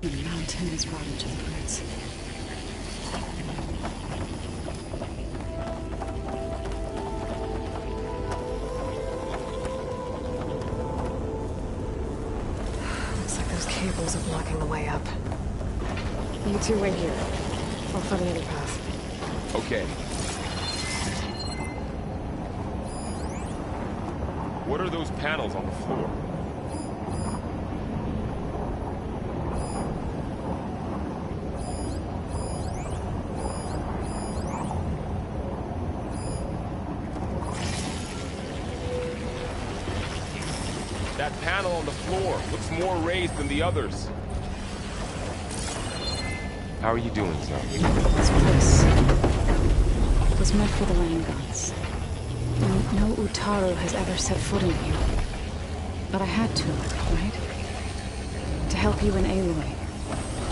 The mountain is rotten to the roots. Looks like those cables are blocking the way up. You two wait here. I'll find another path. Okay. What are those panels on the floor? That panel on the floor looks more raised than the others. How are you doing, Zoe? This place was meant for the rain gods. No Utaru has ever set foot in here. But I had to, right? To help you in Aloy.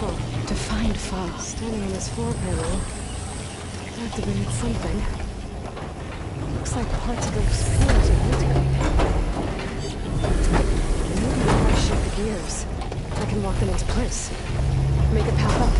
Oh, to find Fa. Standing on this floor panel. Activated something. Looks like parts of those floors are integrated. Maybe if I shift the gears, I can lock them into place. Make a path up.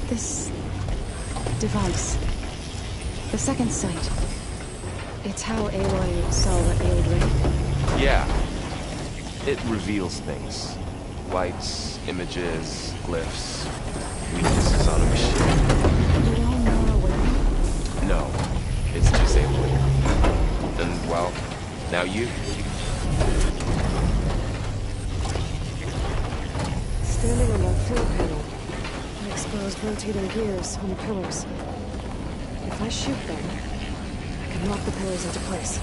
This device, the second sight, it's how Aloy saw what ailed Ray. Yeah. It reveals things. Lights, images, glyphs, weaknesses on a machine. You all know where? No. It's just Aloy. And, well, now you. Standing on that floor panel. Exposed rotating gears on the pillars. If I shoot them, I can lock the pillars into place.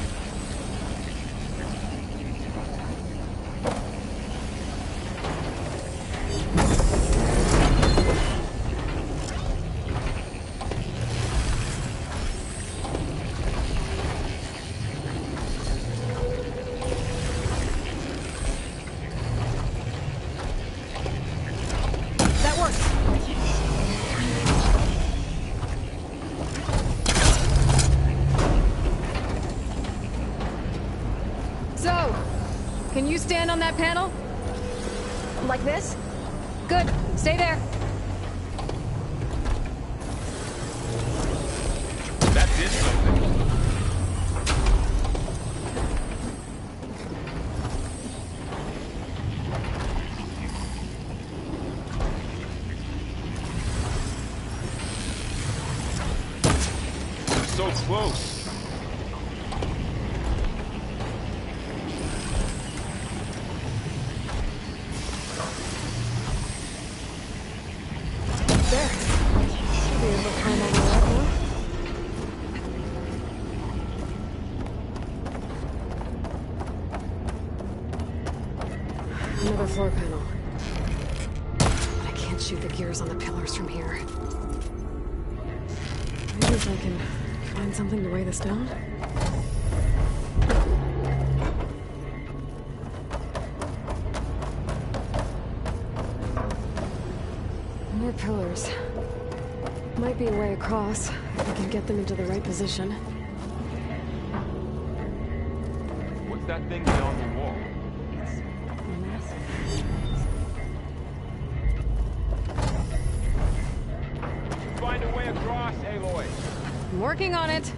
That works! So, can you stand on that panel? Like this? Good. Stay there. That did something. So close. There. Should be able to climb all the way up now. Another floor panel. But I can't shoot the gears on the pillars from here. Maybe if I can find something to weigh this down? More pillars. Might be a way across, if we can get them into the right position. What's that thing beyond the wall? Find a way across, Aloy. I'm working on it.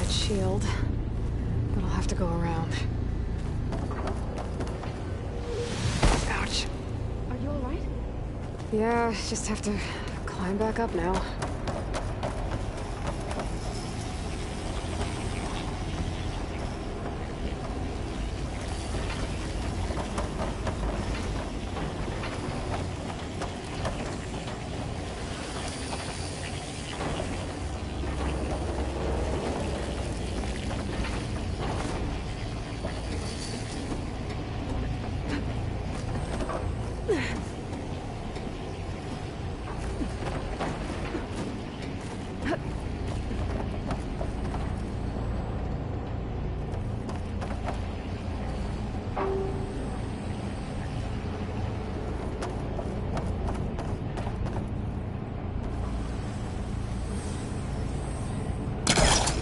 that shield, but I'll have to go around. Ouch. Are you alright? Yeah, just have to climb back up now.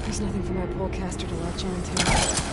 There's nothing for my polecaster to latch onto.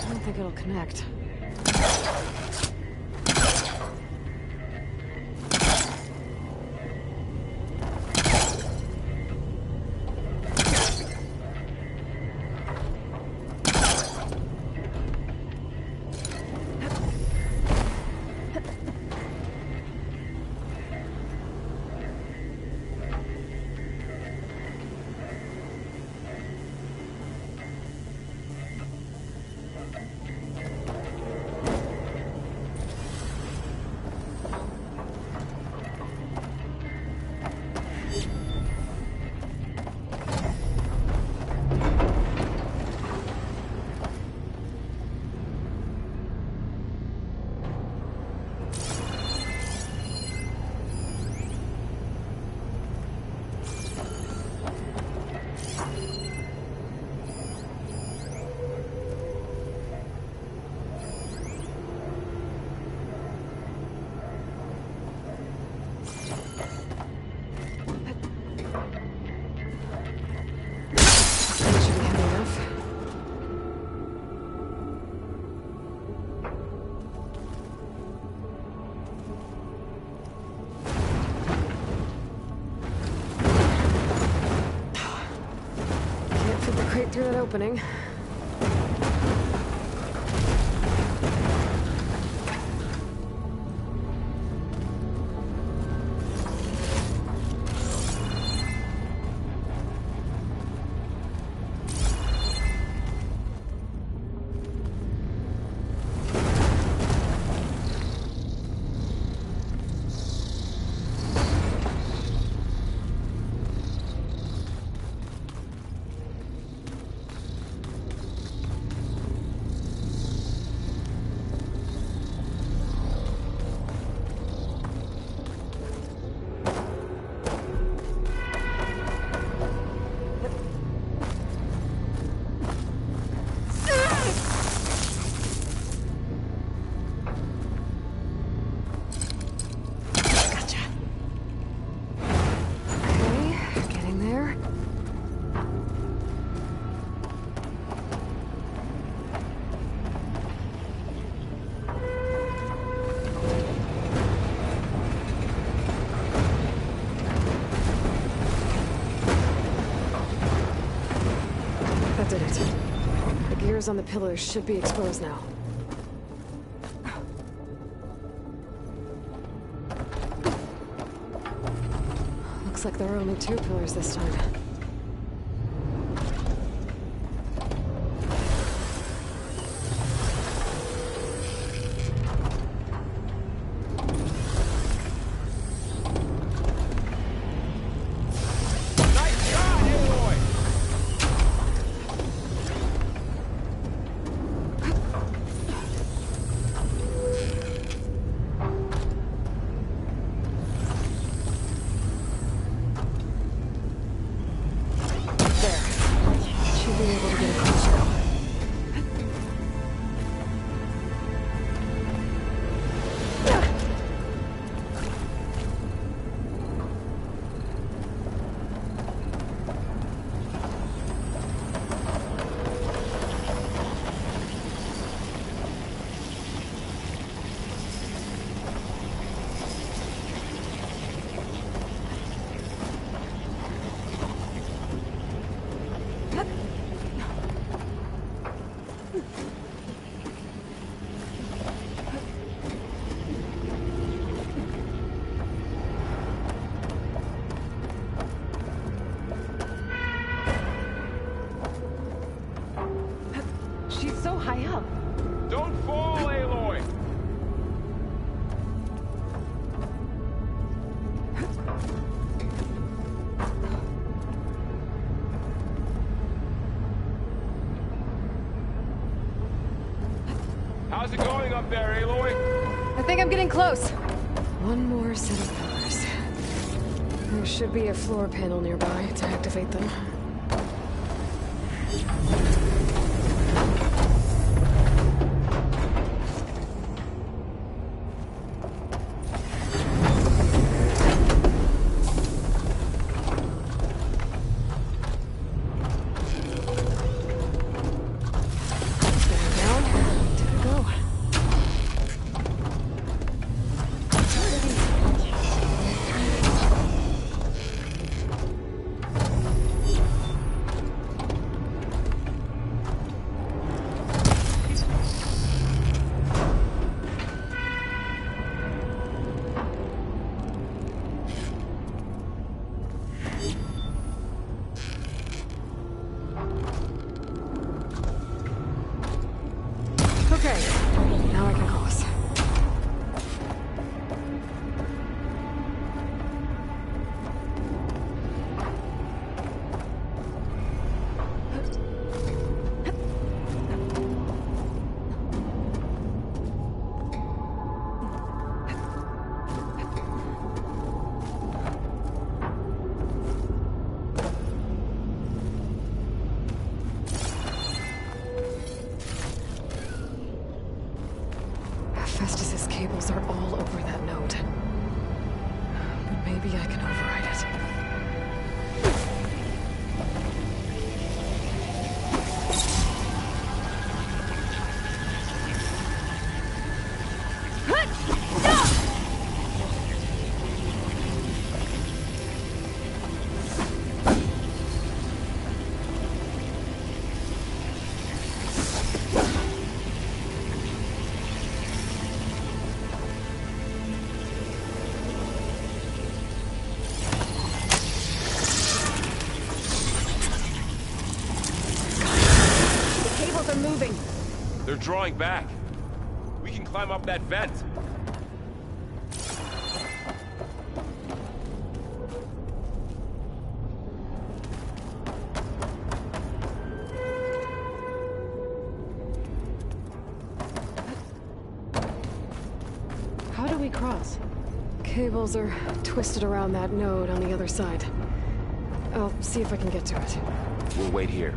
I don't think it'll connect. Through that opening. did it. The gears on the pillars should be exposed now. Looks like there are only 2 pillars this time. She's so high up. Don't fall, Aloy! How's it going up there, Aloy? I think I'm getting close. One more set of pillars. There should be a floor panel nearby to activate them. Okay, now I can cross. Festus's cables are all over that node. But maybe I can override it. They're drawing back. We can climb up that vent. How do we cross? Cables are twisted around that node on the other side. I'll see if I can get to it. We'll wait here.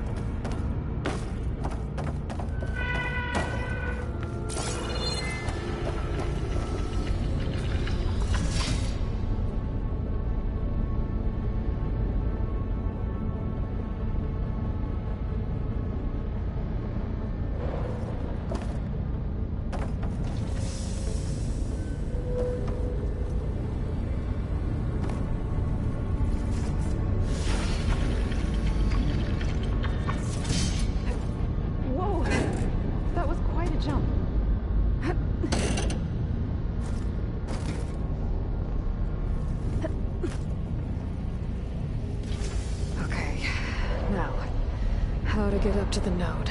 Gotta get up to the node.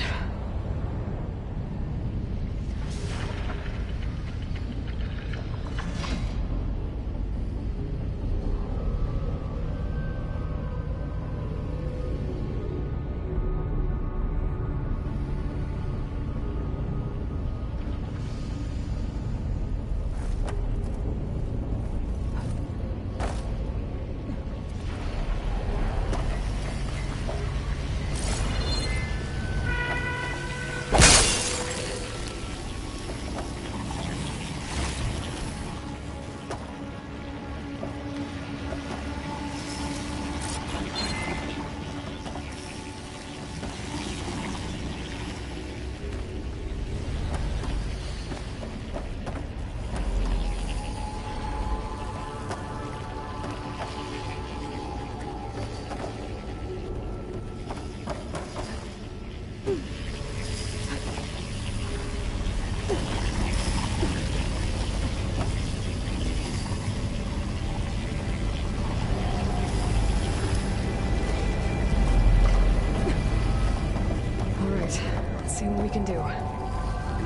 See what we can do. You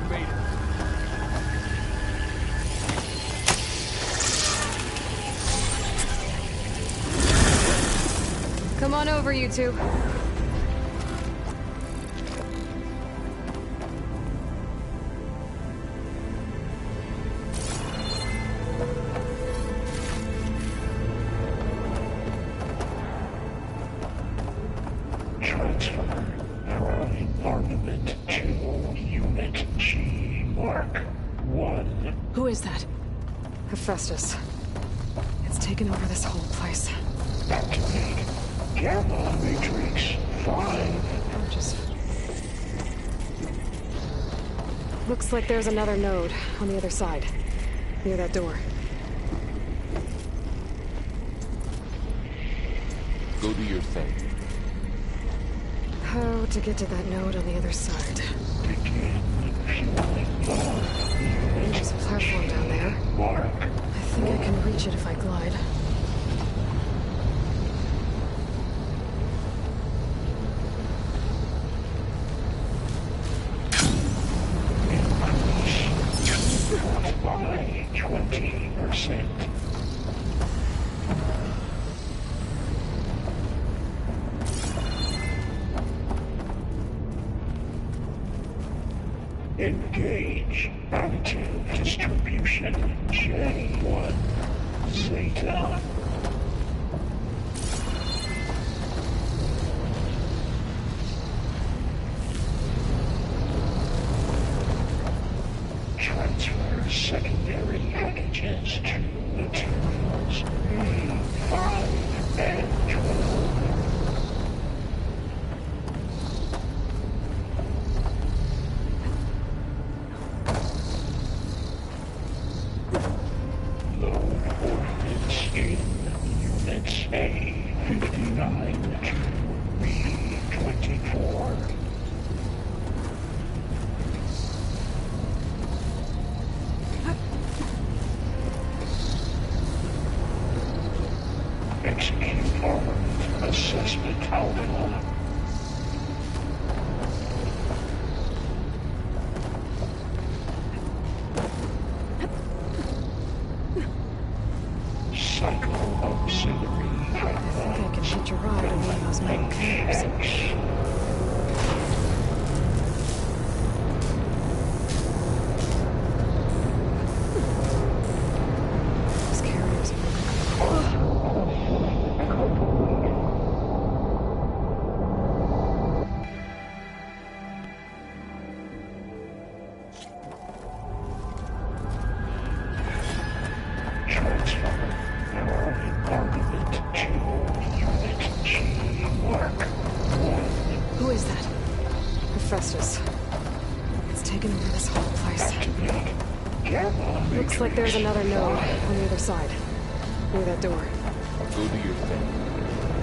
made it. Come on over, you two. Who is that? Hephaestus. It's taken over this whole place. Activate Gamma Matrix 5. Just... Looks like there's another node on the other side, near that door. Go do your thing. How to get to that node on the other side? Begin fueling more. There's a platform down there. Mark. I think I can reach it if I glide. Increase by 20%. Engage active distribution J1 Zeta. Transfer secondary packages to materials A5 and 12. A59 to B24. Execute armed assessment alpha. Cycle auxiliary. I think I can hitch a ride on one of those metal canoes. Those carriers are Transfer armament to Unit G Mark 1. Who is that? Hephaestus. It's taken over this whole place. Activate Gamma Looks like there's another node on the other side, near that door. Go do your thing.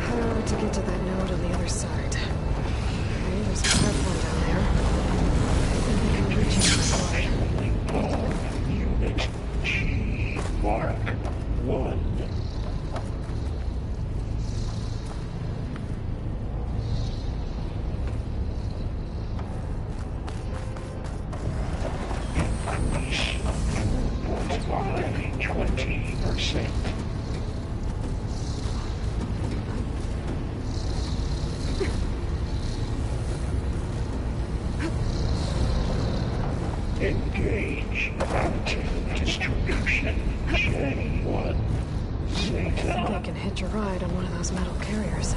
How to get to that node on the other side? Okay, there's a platform down there. I think I can reach it from the side. Unit G Mark 1. Active distribution. J1. I think I Zeta. can hitch a ride on one of those metal carriers.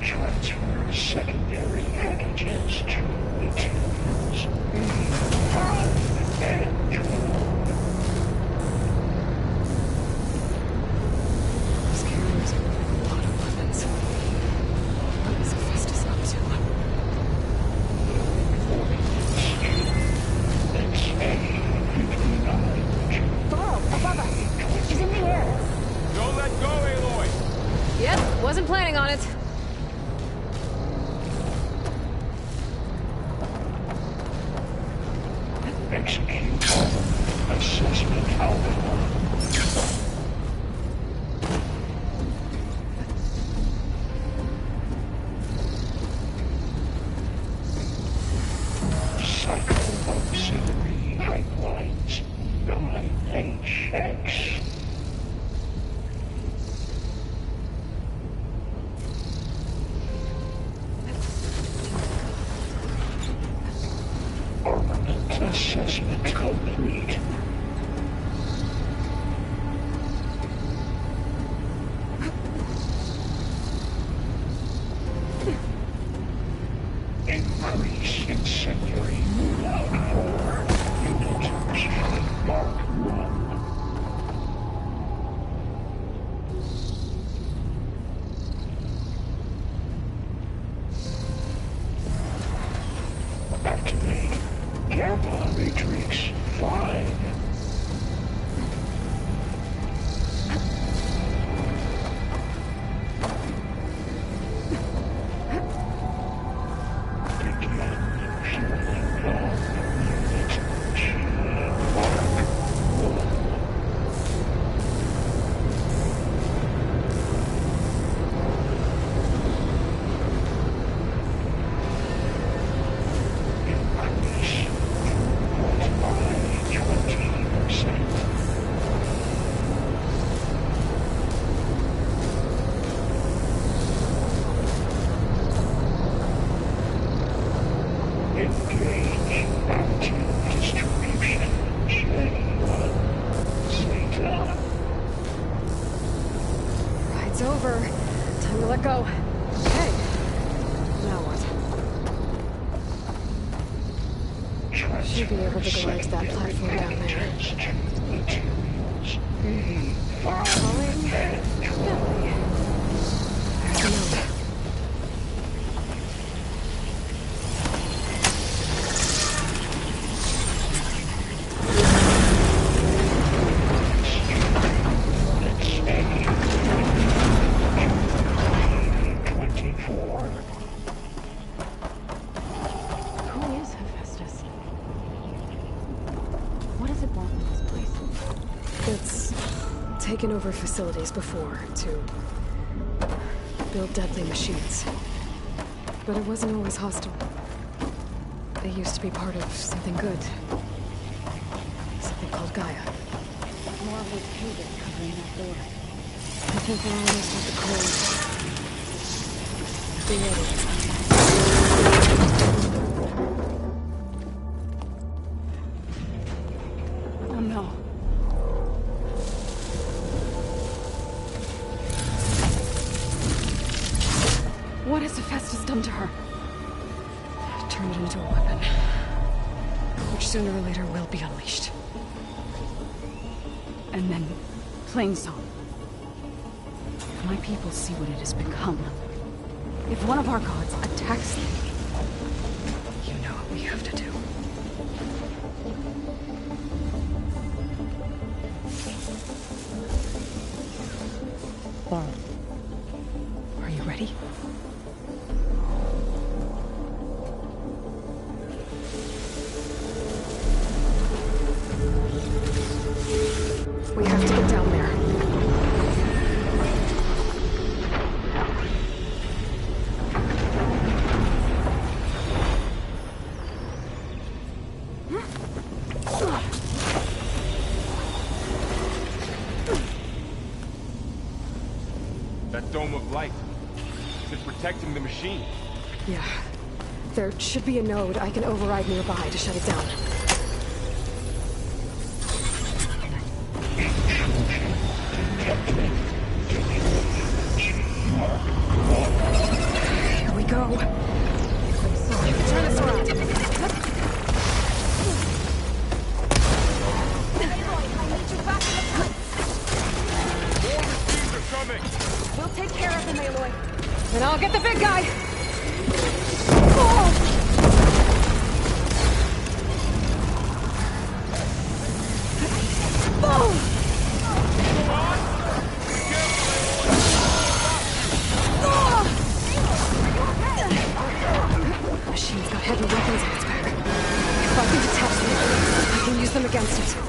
Transfer secondary packages to materials. E5 and 12. Those carriers are moving a lot of weapons. What is Hephaestus up to? Thor, above us. He's in the air. Don't let go, Aloy! Yep, wasn't planning on it. Execute assessment algorithm. Cycle auxiliary pipelines. 9HX. Armament assessment complete. Increase incendiary load for unit strike mark 1. Activate Gamma Matrix 5. Begin fueling on unit G Mark 1. Increase throughput by 20%. Engage active distribution. J1 Zeta. Ride's over. Time to let go. Okay. Now what? Should be able to go into that platform down there. Materials. E5 Falling. and 12. There's the note. Who is Hephaestus? What does it want with this place? It's taken over facilities before to build deadly machines. But it wasn't always hostile. They used to be part of something good. Something called Gaia. More of those pages covering that door. I think we're almost at the core. Be ready. Oh no. What has Hephaestus done to her? Turned it into a weapon. Which sooner or later will be unleashed. And then, Plainsong. If my people see what it has become, if one of our gods attacks them, You know what we have to do. Are you ready? We have to get down there. That dome of light. to protecting the machine. Yeah. There should be a node I can override nearby to shut it down. Here we go. Turn this around. We'll take care of him, Aloy. And I'll get the big guy! Machine's got heavy weapons on its back. If I can detach them, I can use them against it.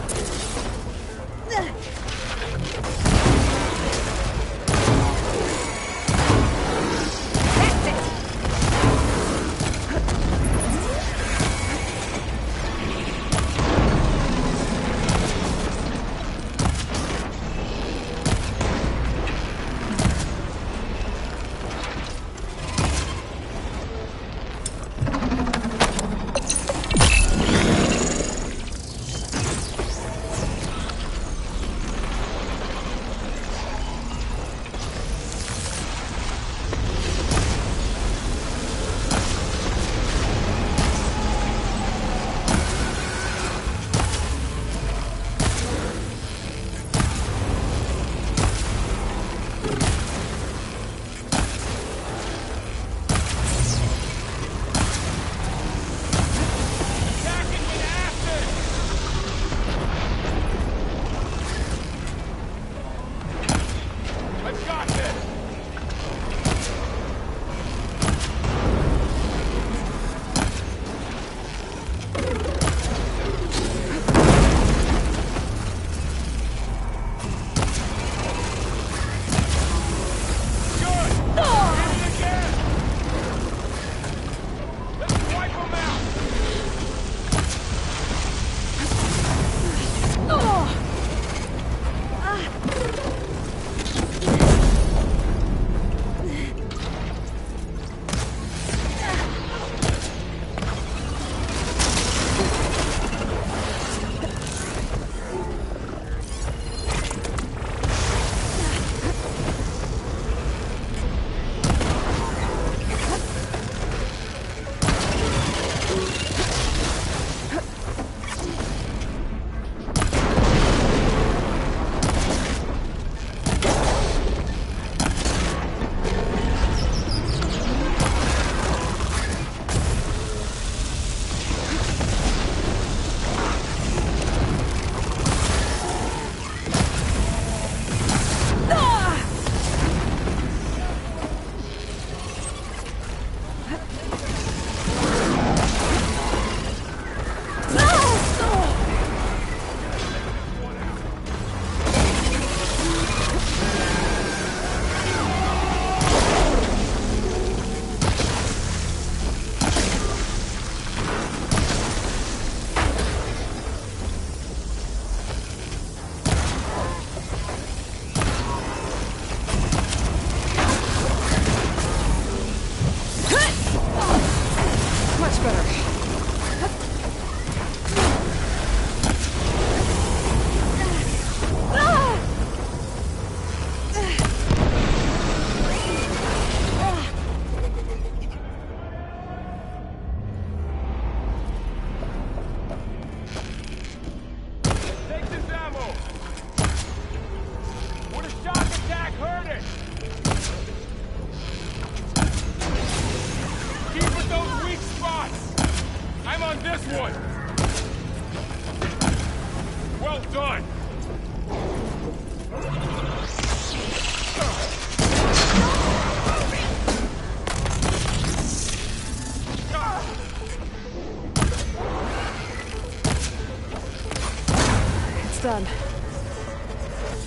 Done.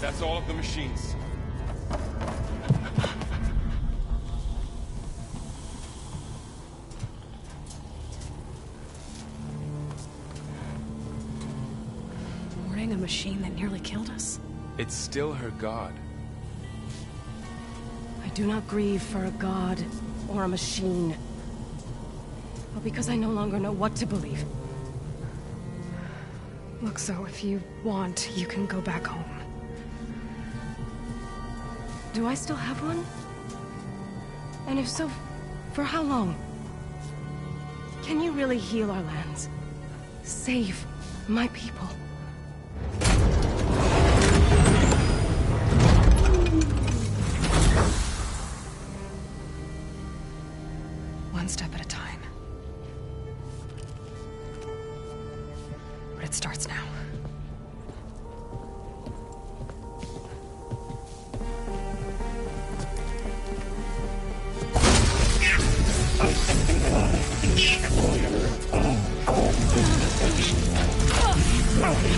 That's all of the machines. Warning a machine that nearly killed us? It's still her god. I do not grieve for a god or a machine, but because I no longer know what to believe. Look, so if you want, you can go back home. Do I still have one? And if so, for how long? Can you really heal our lands? Save my people? One step at a time. But it starts now.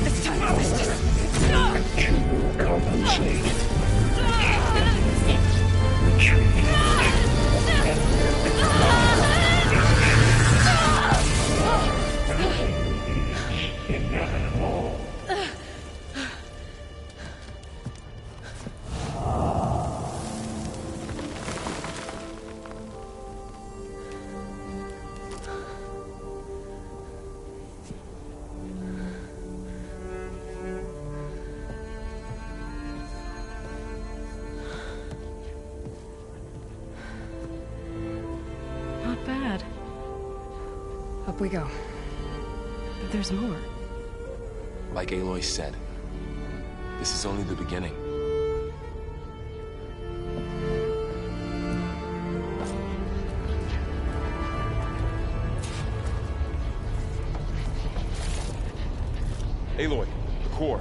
It's time to harvest. To compensate. Inevitable. Not bad. Up we go. But there's more. Like Aloy said, this is only the beginning. Aloy, the core.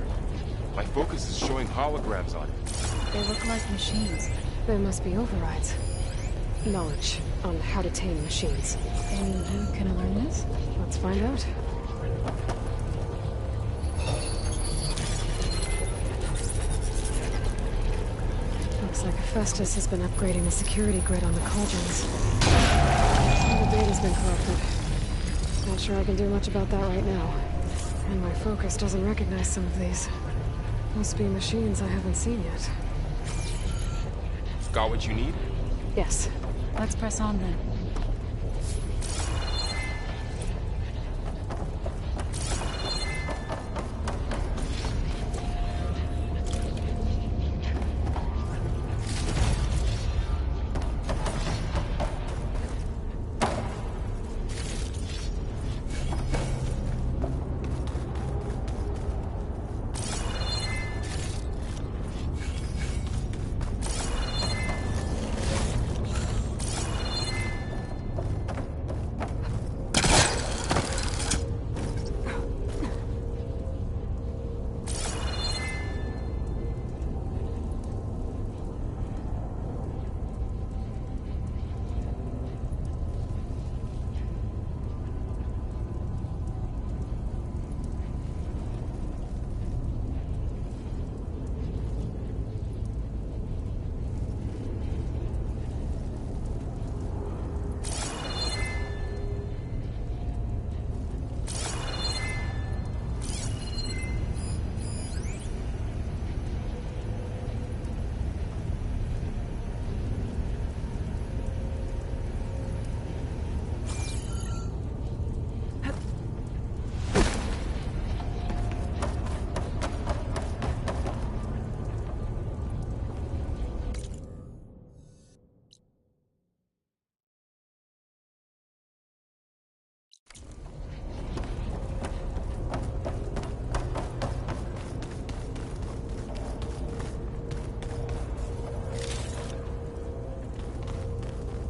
My focus is showing holograms on it. They look like machines. There must be overrides. Knowledge on how to tame machines. And how can I learn this? Let's find out. Looks like Hephaestus has been upgrading the security grid on the cauldrons. Some of the data's been corrupted. Not sure I can do much about that right now. And my focus doesn't recognize some of these. Must be machines I haven't seen yet. Got what you need? Yes. Let's press on then.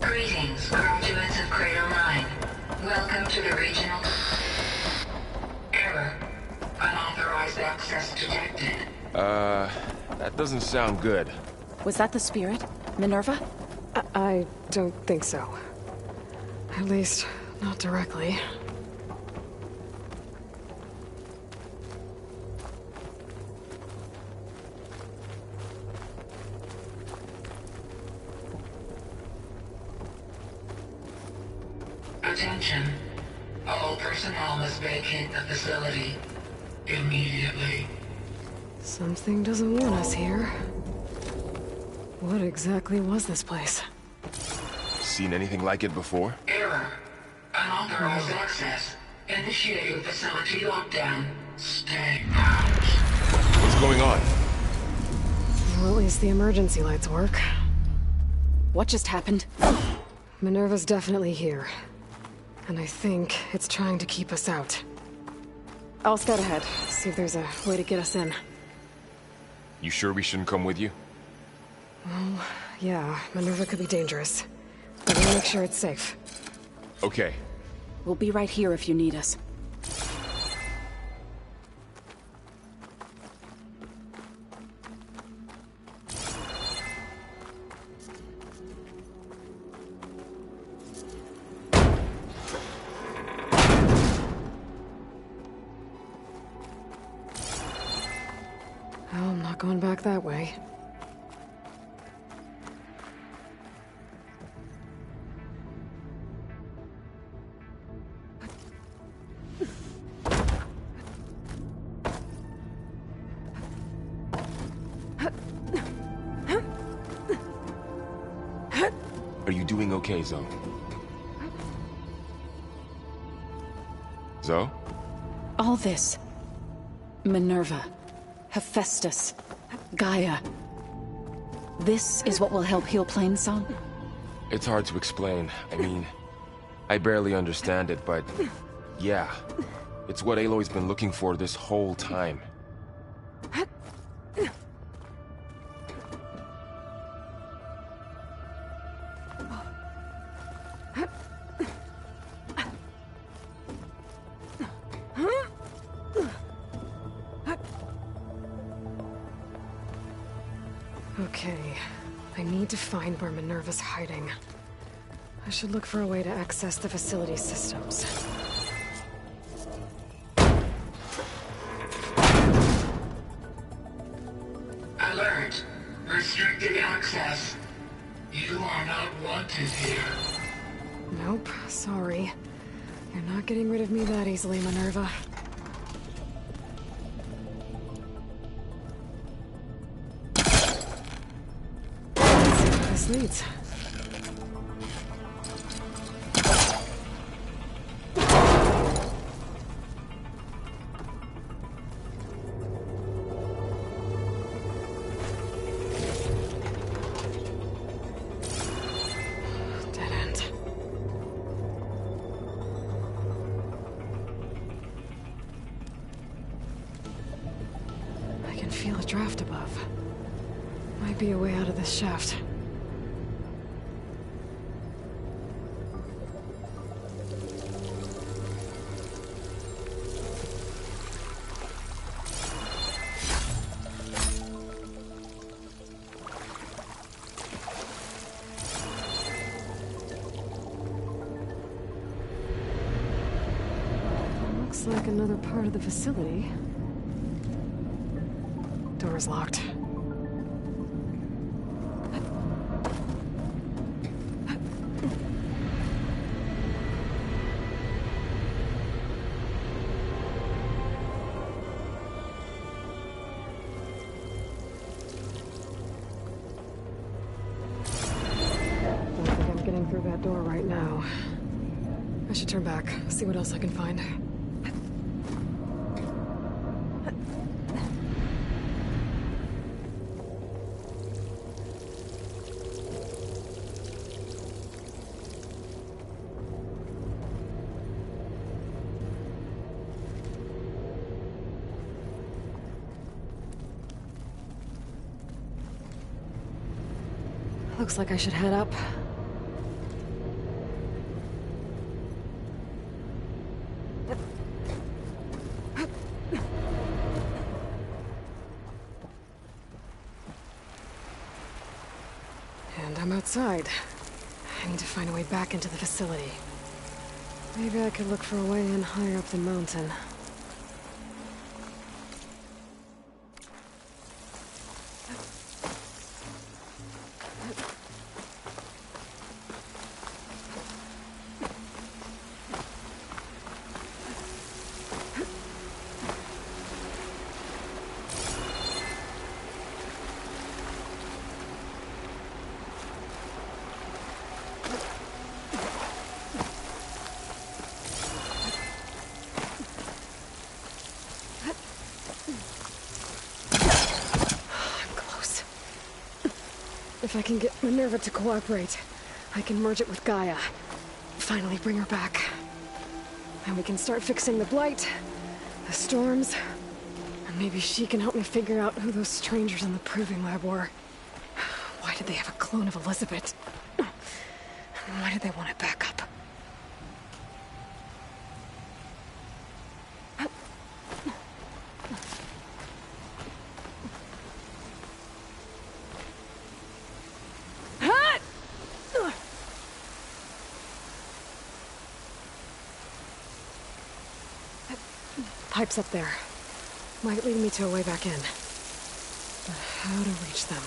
Greetings, graduates of Cradle 9. Welcome to the regional... Error. Unauthorized access detected. That doesn't sound good. Was that the spirit? Minerva? I don't think so. At least, not directly. Attention. All personnel must vacate the facility immediately. Something doesn't want us here. What exactly was this place? Seen anything like it before? Error. Unauthorized access. Initiating facility lockdown. Stay out. What's going on? Well, at least the emergency lights work. What just happened? Minerva's definitely here. And I think it's trying to keep us out. I'll scout ahead, see if there's a way to get us in. You sure we shouldn't come with you? Well, yeah, Minerva could be dangerous. But we'll make sure it's safe. Okay. We'll be right here if you need us. Well, I'm not going back that way. Are you doing okay, Zoe? Zoe? All this. Minerva. Hephaestus. Gaia. This is what will help heal Plainsong? It's hard to explain. I mean, I barely understand it, but yeah. It's what Aloy's been looking for this whole time. Okay, I need to find where Minerva's hiding. I should look for a way to access the facility systems. Alert. Restricted access. You are not wanted here. Nope, sorry. You're not getting rid of me that easily, Minerva. Let's see where this leads. Dead end. I can feel a draft above. Might be a way out of this shaft. Looks like another part of the facility. Door's locked. Don't think I'm getting through that door right now. I should turn back, see what else I can find. Looks like I should head up. And I'm outside. I need to find a way back into the facility. Maybe I could look for a way in higher up the mountain. If I can get Minerva to cooperate, I can merge it with Gaia. Finally bring her back. And we can start fixing the Blight, the storms, and maybe she can help me figure out who those strangers in the Proving Lab were. Why did they have a clone of Elizabeth? And why did they want it back up? Pipe's up there. Might lead me to a way back in. But how to reach them?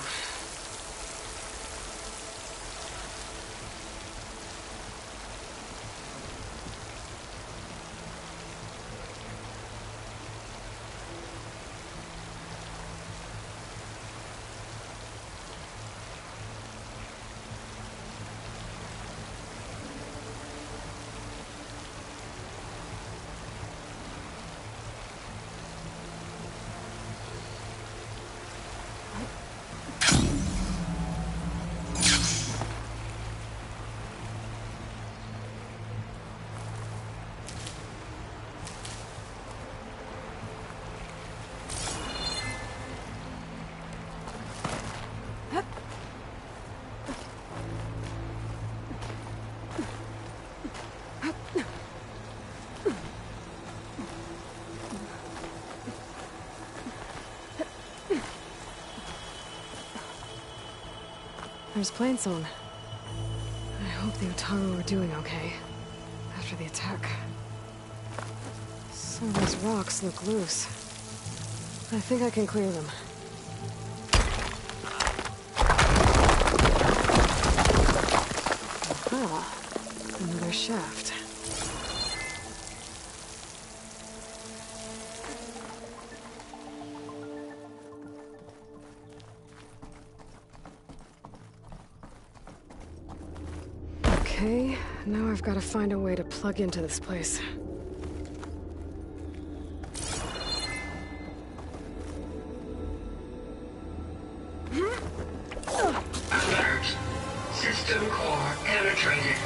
There's Plainsong. I hope the Utaru are doing okay after the attack. Some of those rocks look loose. I think I can clear them. Ah, another shaft. Okay, now I've got to find a way to plug into this place. Alert. System core penetrated.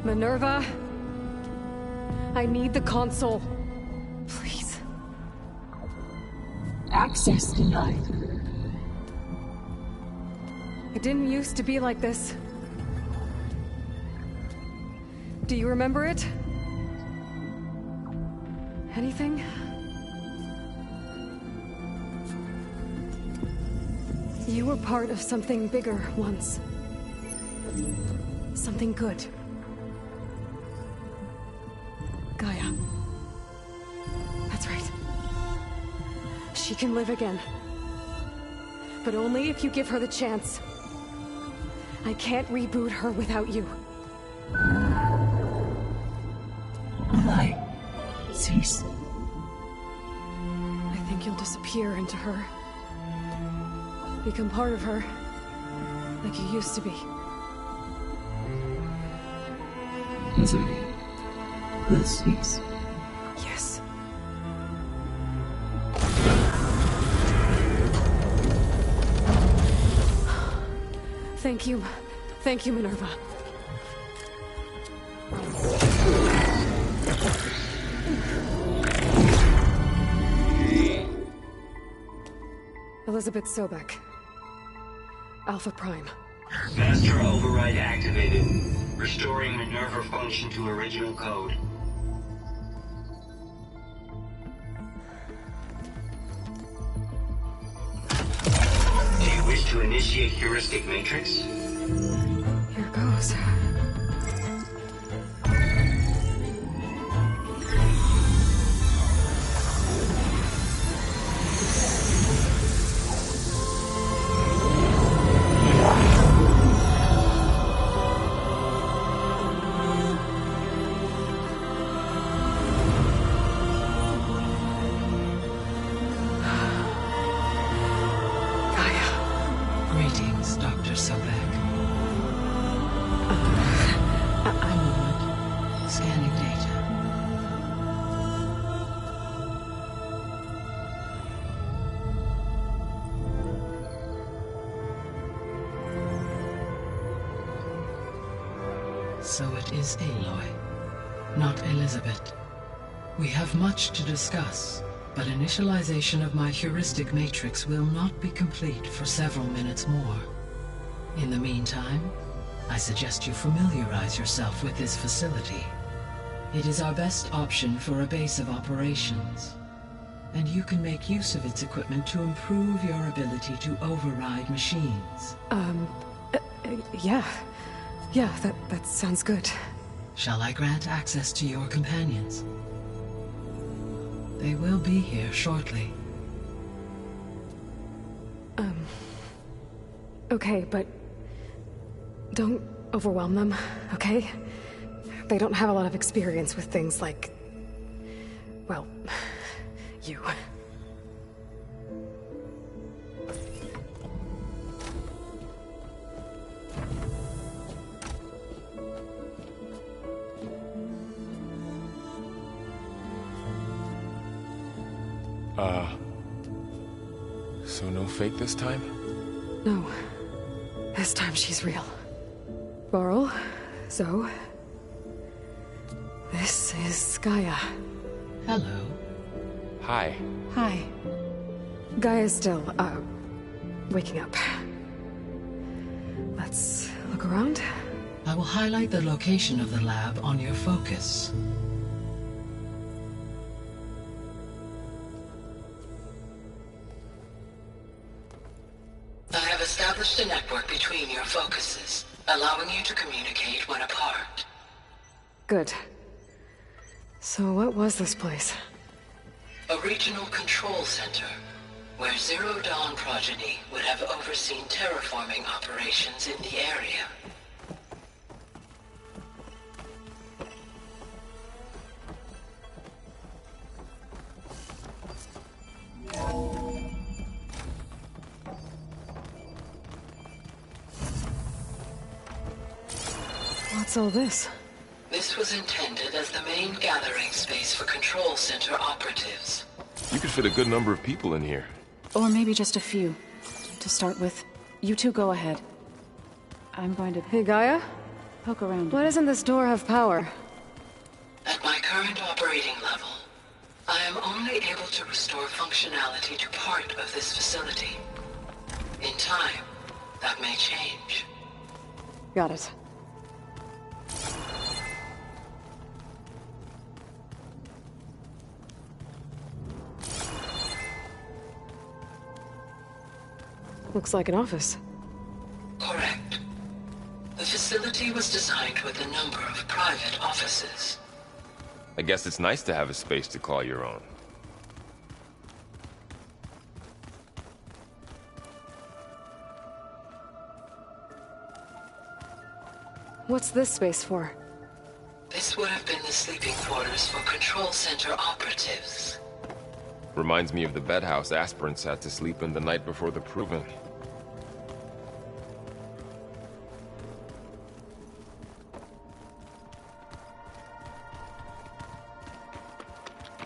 Minerva, I need the console. Please. Access denied. It didn't used to be like this. Do you remember it? Anything? You were part of something bigger once. Something good. Gaia. That's right. She can live again. But only if you give her the chance. I can't reboot her without you. Why? Cease. I think you'll disappear into her. Become part of her. Like you used to be. Azuri. Will cease. Yes. Thank you. Thank you, Minerva. Elizabeth Sobek. Alpha Prime. Master override activated. Restoring Minerva function to original code. Do you wish to initiate heuristic matrix? Here goes. Dr. Sobek? I'm on. Scanning data. So it is Aloy, not Elizabeth. We have much to discuss, but initialization of my heuristic matrix will not be complete for several minutes more. In the meantime, I suggest you familiarize yourself with this facility. It is our best option for a base of operations, and you can make use of its equipment to improve your ability to override machines. Yeah. Yeah, that sounds good. Shall I grant access to your companions? They will be here shortly. Okay, but don't overwhelm them, okay? They don't have a lot of experience with things like, well, you. So no fake this time? No. This time she's real. Varl, Zoe. This is Gaia. Hello. Hi. Hi. Gaia's still, waking up. Let's look around. I will highlight the location of the lab on your focus. I have established a network between your focuses, allowing you to communicate when apart. Good. So what was this place? A regional control center, where Zero Dawn progeny would have overseen terraforming operations in the area. What's all this? This was intended as the main gathering space for control center operatives. You could fit a good number of people in here. Or maybe just a few. To start with, you two go ahead. I'm going to Hey, Gaia? poke around. Why doesn't this door have power? At my current operating level, I am only able to restore functionality to part of this facility. In time, that may change. Got it. Looks like an office. Correct. The facility was designed with a number of private offices. I guess it's nice to have a space to call your own. What's this space for? This would have been the sleeping quarters for control center operatives. Reminds me of the bedhouse aspirants had to sleep in the night before the proving.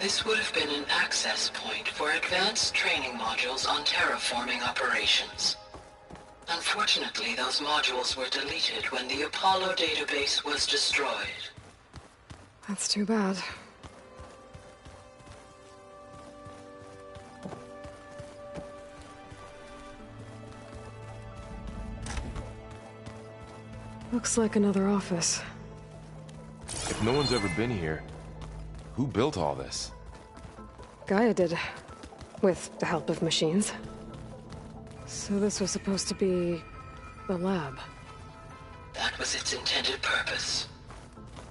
This would have been an access point for advanced training modules on terraforming operations. Unfortunately, those modules were deleted when the Apollo database was destroyed. That's too bad. Looks like another office. If no one's ever been here, who built all this? Gaia did. With the help of machines. So this was supposed to be the lab. That was its intended purpose.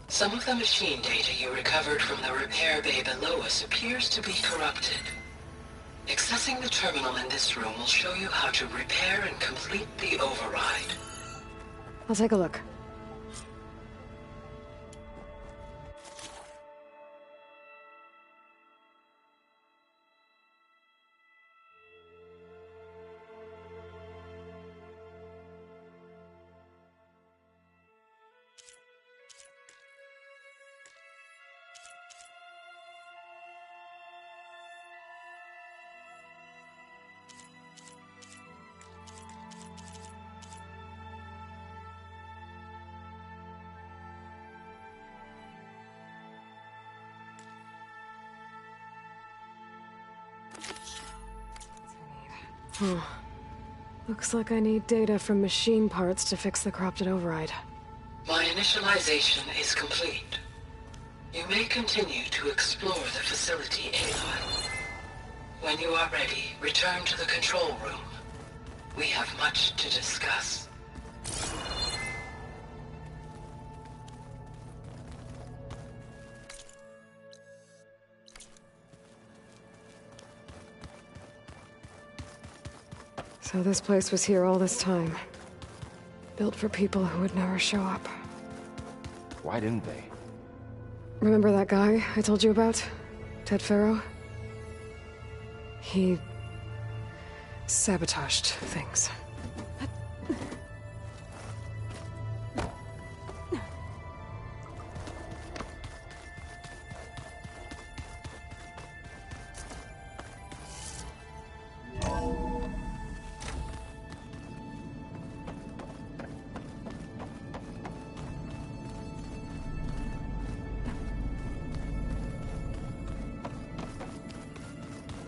Some of the machine data you recovered from the repair bay below us appears to be corrupted. Accessing the terminal in this room will show you how to repair and complete the override. I'll take a look. Huh. Looks like I need data from machine parts to fix the corrupted override. My initialization is complete. You may continue to explore the facility, Aloy. When you are ready, return to the control room. We have much to discuss. So this place was here all this time. Built for people who would never show up. Why didn't they? Remember that guy I told you about? Ted Faro? He sabotaged things.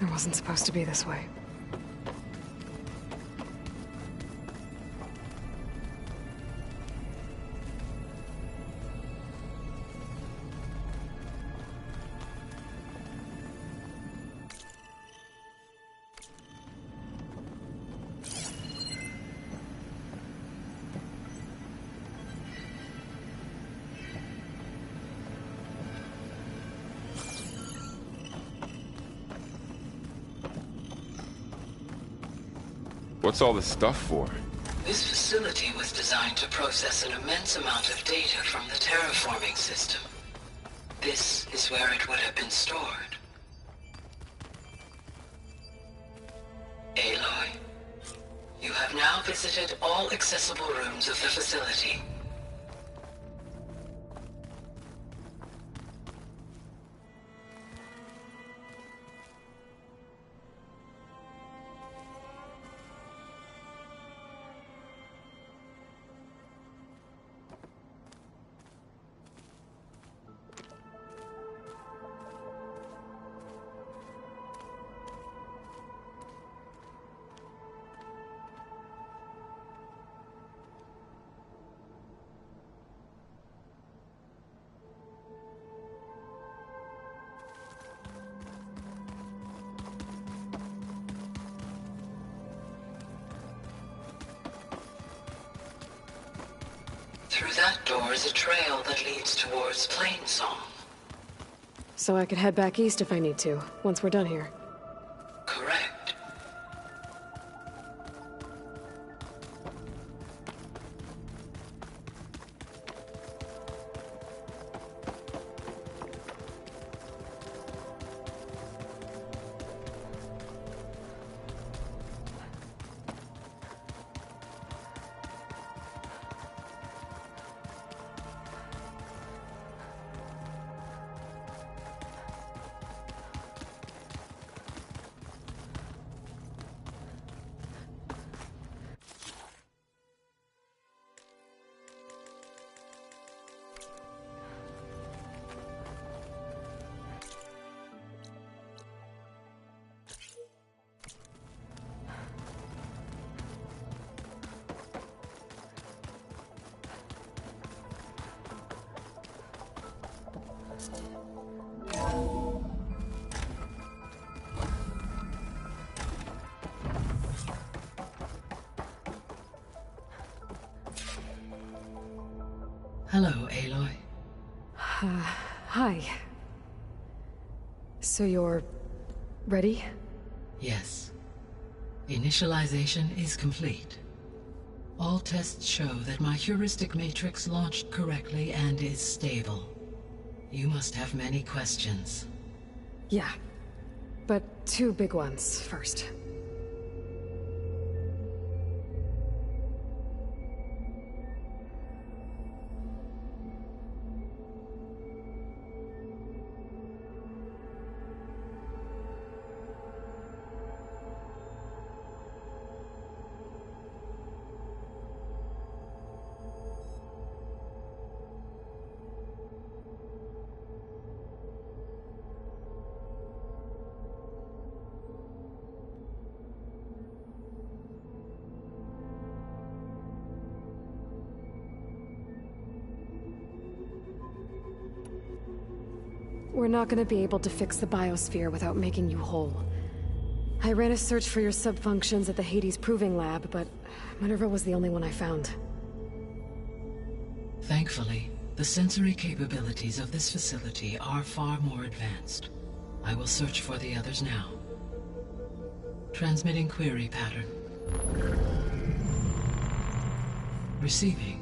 It wasn't supposed to be this way. What's all this stuff for? This facility was designed to process an immense amount of data from the terraforming system. This is where it would have been stored. Aloy, you have now visited all accessible rooms of the facility. Through that door is a trail that leads towards Plainsong. So I could head back east if I need to, once we're done here. Correct. Hello, Aloy. Hi. So you're ready? Yes. Initialization is complete. All tests show that my heuristic matrix launched correctly and is stable. You must have many questions. Yeah. But two big ones first. We're not gonna be able to fix the biosphere without making you whole. I ran a search for your subfunctions at the Hades Proving Lab, but Minerva was the only one I found. Thankfully, the sensory capabilities of this facility are far more advanced. I will search for the others now. Transmitting query pattern. Receiving.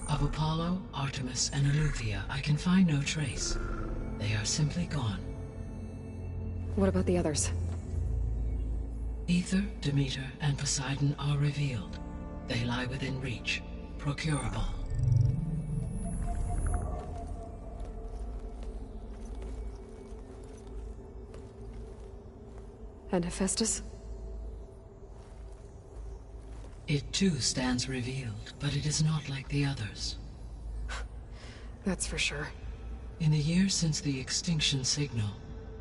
Of Apollo, Artemis, and Eleuthia, I can find no trace. They are simply gone. What about the others? Aether, Demeter, and Poseidon are revealed. They lie within reach, procurable. And Hephaestus? It too stands revealed, but it is not like the others. That's for sure. In the years since the extinction signal,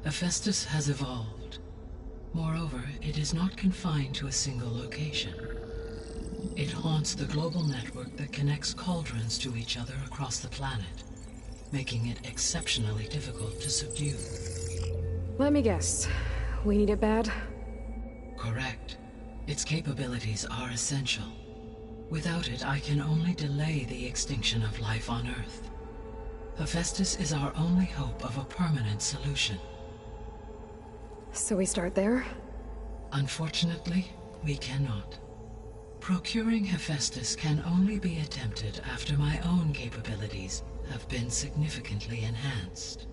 Hephaestus has evolved. Moreover, it is not confined to a single location. It haunts the global network that connects cauldrons to each other across the planet, making it exceptionally difficult to subdue. Let me guess. We need it bad? Correct. Its capabilities are essential. Without it, I can only delay the extinction of life on Earth. Hephaestus is our only hope of a permanent solution. So we start there? Unfortunately, we cannot. Procuring Hephaestus can only be attempted after my own capabilities have been significantly enhanced.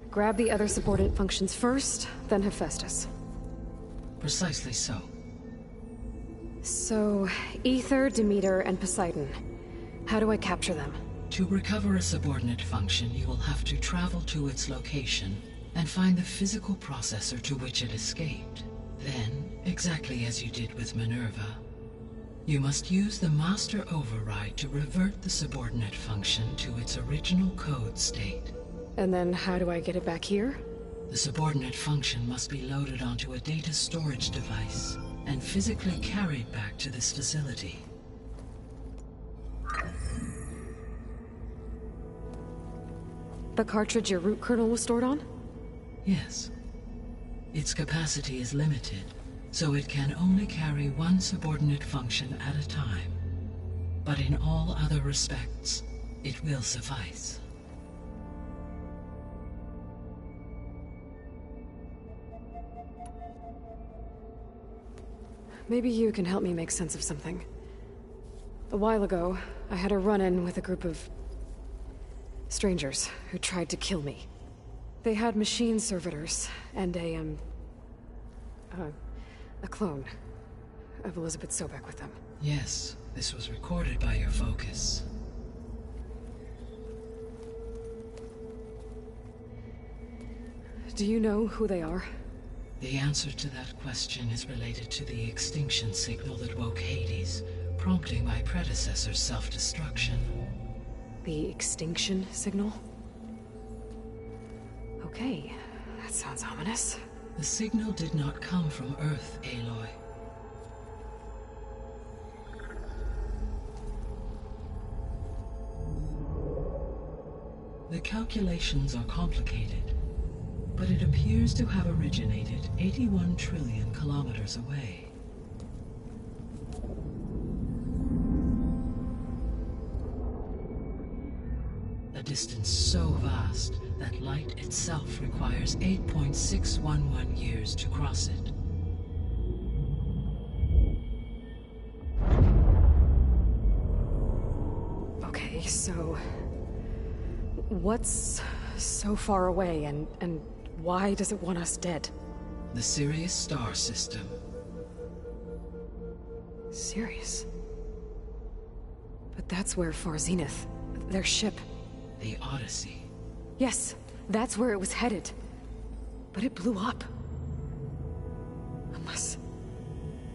Grab the other subordinate functions first, then Hephaestus. Precisely so. So, Aether, Demeter, and Poseidon. How do I capture them? To recover a subordinate function, you will have to travel to its location and find the physical processor to which it escaped. Then, exactly as you did with Minerva, you must use the Master Override to revert the subordinate function to its original code state. And then how do I get it back here? The subordinate function must be loaded onto a data storage device and physically carried back to this facility. The cartridge your root kernel was stored on? Yes. Its capacity is limited, so it can only carry one subordinate function at a time. But in all other respects, it will suffice. Maybe you can help me make sense of something. A while ago, I had a run-in with a group of strangers who tried to kill me. They had machine servitors and a clone of Elizabeth Sobek with them. Yes, this was recorded by your focus. Do you know who they are? The answer to that question is related to the extinction signal that woke Hades, prompting my predecessor's self-destruction. The extinction signal? Okay, that sounds ominous. The signal did not come from Earth, Aloy. The calculations are complicated, but it appears to have originated 81 trillion kilometers away. A distance so vast that light itself requires 8.611 years to cross it. Okay, so what's so far away and why does it want us dead? The Sirius star system. Sirius? But that's where Far Zenith, their ship. The Odyssey. Yes, that's where it was headed. But it blew up. Unless...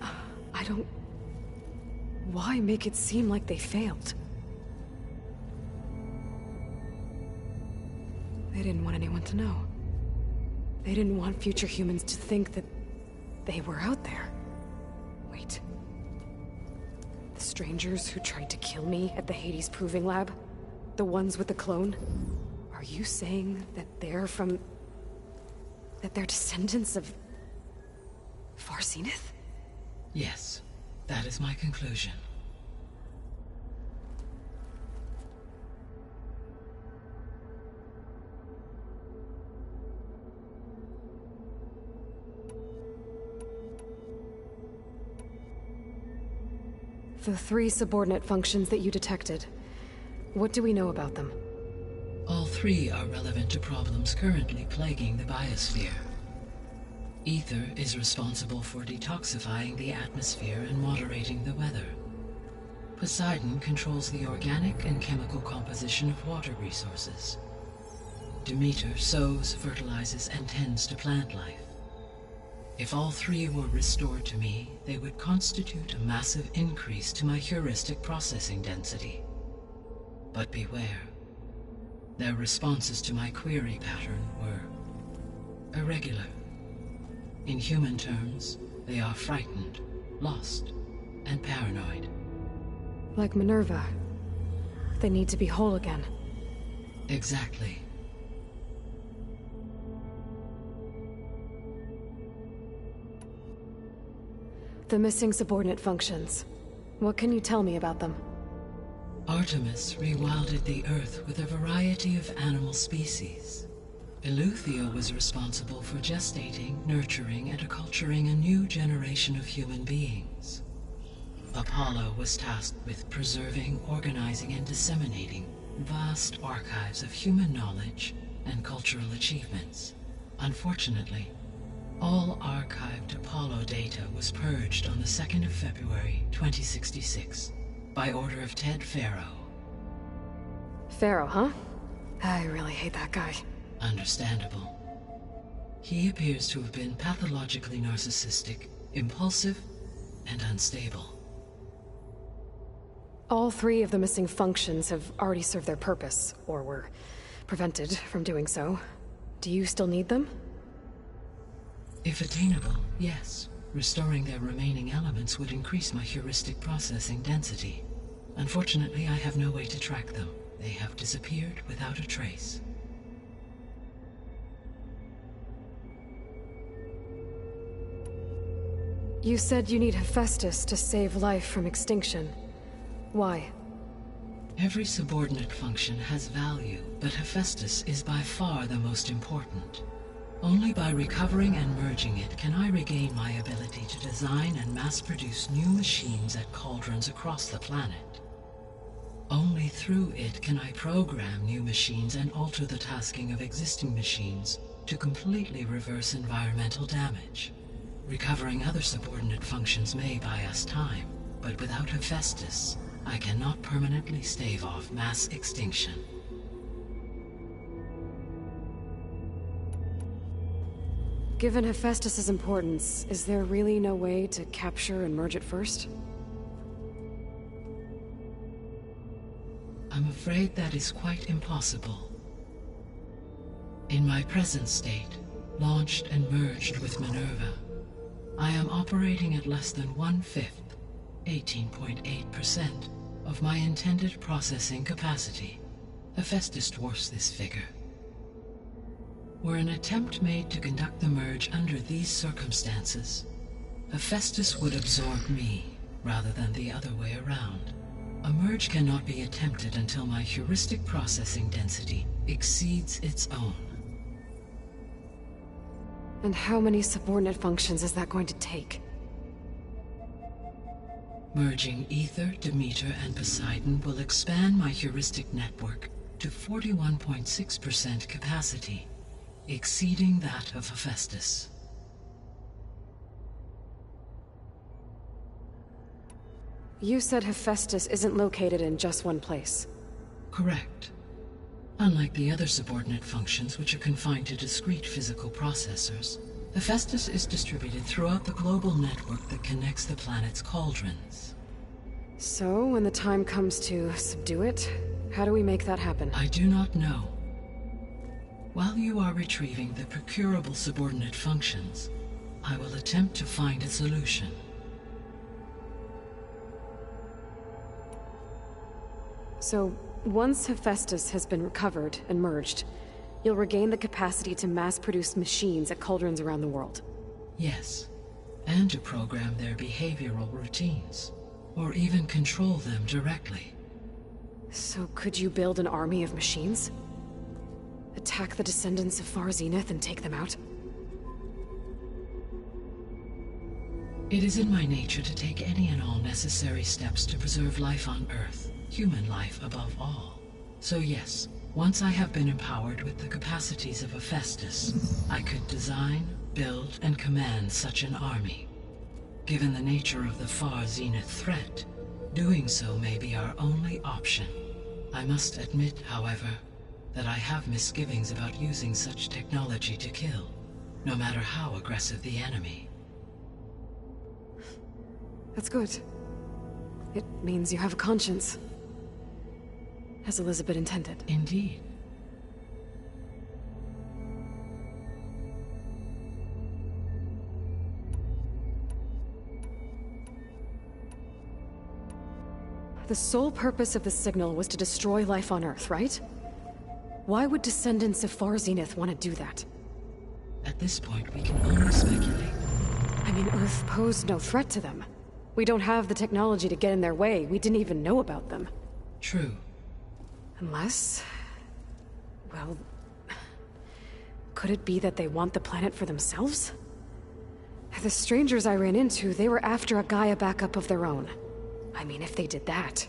I don't... Why make it seem like they failed? They didn't want anyone to know. They didn't want future humans to think that They were out there. Wait. The strangers who tried to kill me at the Hades Proving Lab? The ones with the clone? Are you saying that they're from... that they're descendants of... Far Zenith? Yes, that is my conclusion. The 3 subordinate functions that you detected. What do we know about them? All 3 are relevant to problems currently plaguing the biosphere. Ether is responsible for detoxifying the atmosphere and moderating the weather. Poseidon controls the organic and chemical composition of water resources. Demeter sows, fertilizes, and tends to plant life. If all 3 were restored to me, they would constitute a massive increase to my heuristic processing density. But beware. Their responses to my query pattern were irregular. In human terms, they are frightened, lost, and paranoid. Like Minerva. They need to be whole again. Exactly. The missing subordinate functions. What can you tell me about them? Artemis rewilded the Earth with a variety of animal species. Eleuthia was responsible for gestating, nurturing, and acculturating a new generation of human beings. Apollo was tasked with preserving, organizing, and disseminating vast archives of human knowledge and cultural achievements. Unfortunately, all archived Apollo data was purged on the 2nd of February, 2066, by order of Ted Faro. Faro, huh? I really hate that guy. Understandable. He appears to have been pathologically narcissistic, impulsive, and unstable. All 3 of the missing functions have already served their purpose, or were prevented from doing so. Do you still need them? If attainable, yes. Restoring their remaining elements would increase my heuristic processing density. Unfortunately, I have no way to track them. They have disappeared without a trace. You said you need Hephaestus to save life from extinction. Why? Every subordinate function has value, but Hephaestus is by far the most important. Only by recovering and merging it can I regain my ability to design and mass-produce new machines at cauldrons across the planet. Only through it can I program new machines and alter the tasking of existing machines to completely reverse environmental damage. Recovering other subordinate functions may buy us time, but without Hephaestus, I cannot permanently stave off mass extinction. Given Hephaestus's importance, is there really no way to capture and merge it first? I'm afraid that is quite impossible. In my present state, launched and merged with Minerva, I am operating at less than 1/5, 18.8%, of my intended processing capacity. Hephaestus dwarfs this figure. Were an attempt made to conduct the merge under these circumstances, Hephaestus would absorb me, rather than the other way around. A merge cannot be attempted until my heuristic processing density exceeds its own. And how many subordinate functions is that going to take? Merging Ether, Demeter, and Poseidon will expand my heuristic network to 41.6% capacity, exceeding that of Hephaestus. You said Hephaestus isn't located in just one place. Correct. Unlike the other subordinate functions, which are confined to discrete physical processors, Hephaestus is distributed throughout the global network that connects the planet's cauldrons. So, when the time comes to subdue it, how do we make that happen? I do not know. While you are retrieving the procurable subordinate functions, I will attempt to find a solution. So, once Hephaestus has been recovered and merged, you'll regain the capacity to mass-produce machines at cauldrons around the world. Yes, and to program their behavioral routines, or even control them directly. So could you build an army of machines? Attack the descendants of Far Zenith and take them out? It is in my nature to take any and all necessary steps to preserve life on Earth, human life above all. So yes, once I have been empowered with the capacities of Hephaestus, I could design, build, and command such an army. Given the nature of the Far Zenith threat, doing so may be our only option. I must admit, however, that I have misgivings about using such technology to kill, no matter how aggressive the enemy. That's good. It means you have a conscience. As Elizabeth intended. Indeed. The sole purpose of the signal was to destroy life on Earth, right? Why would descendants of Far Zenith want to do that? At this point, we can only speculate. I mean, Earth posed no threat to them. We don't have the technology to get in their way. We didn't even know about them. True. Unless... well... could it be that they want the planet for themselves? The strangers I ran into, they were after a Gaia backup of their own. I mean, if they did that...